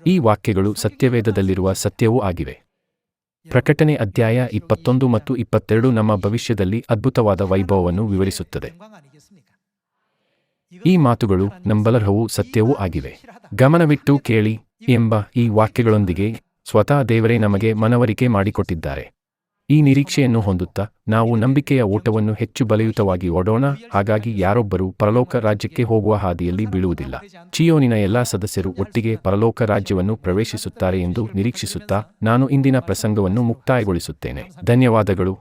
ಈ ವಾಕ್ಯಗಳು ಸತ್ಯವೇದದಲ್ಲಿರುವ ಸತ್ಯವೂ ಆಗಿವೆ. ಪ್ರಕಟಣೆ ಅಧ್ಯಾಯ 21 ಮತ್ತು 22 ನಮ್ಮ ಭವಿಷ್ಯದಲ್ಲಿ ಅದ್ಭುತವಾದ ವೈಭವವನ್ನು ವಿವರಿಸುತ್ತದೆ. ಈ ಮಾತುಗಳು ನಂಬಲರ್ಹವೂ ಸತ್ಯವೂ ಆಗಿವೆ. ಗಮನವಿಟ್ಟು ಕೇಳಿ ಎಂಬ ಈ ವಾಕ್ಯಗಳೊಂದಿಗೆ ಸ್ವತಃ ದೇವರೇ ನಮಗೆ ಮನವರಿಕೆ ಮಾಡಿಕೊಟ್ಟಿದ್ದಾರೆ. ಈ ನಿರೀಕ್ಷೆಯನ್ನು ಹೊಂದುತ್ತಾ ನಾವು ನಂಬಿಕೆಯ ಓಟವನ್ನು ಹೆಚ್ಚು ಬಲಯುತವಾಗಿ ಓಡೋಣ. ಹಾಗಾಗಿ ಯಾರೊಬ್ಬರೂ ಪರಲೋಕ ರಾಜ್ಯಕ್ಕೆ ಹೋಗುವ ಹಾದಿಯಲ್ಲಿ ಬೀಳುವುದಿಲ್ಲ. ಚಿಯೋನಿನ ಎಲ್ಲಾ ಸದಸ್ಯರು ಒಟ್ಟಿಗೆ ಪರಲೋಕ ರಾಜ್ಯವನ್ನು ಪ್ರವೇಶಿಸುತ್ತಾರೆ ಎಂದು ನಿರೀಕ್ಷಿಸುತ್ತಾ ನಾನು ಇಂದಿನ ಪ್ರಸಂಗವನ್ನು ಮುಕ್ತಾಯಗೊಳಿಸುತ್ತೇನೆ. ಧನ್ಯವಾದಗಳು.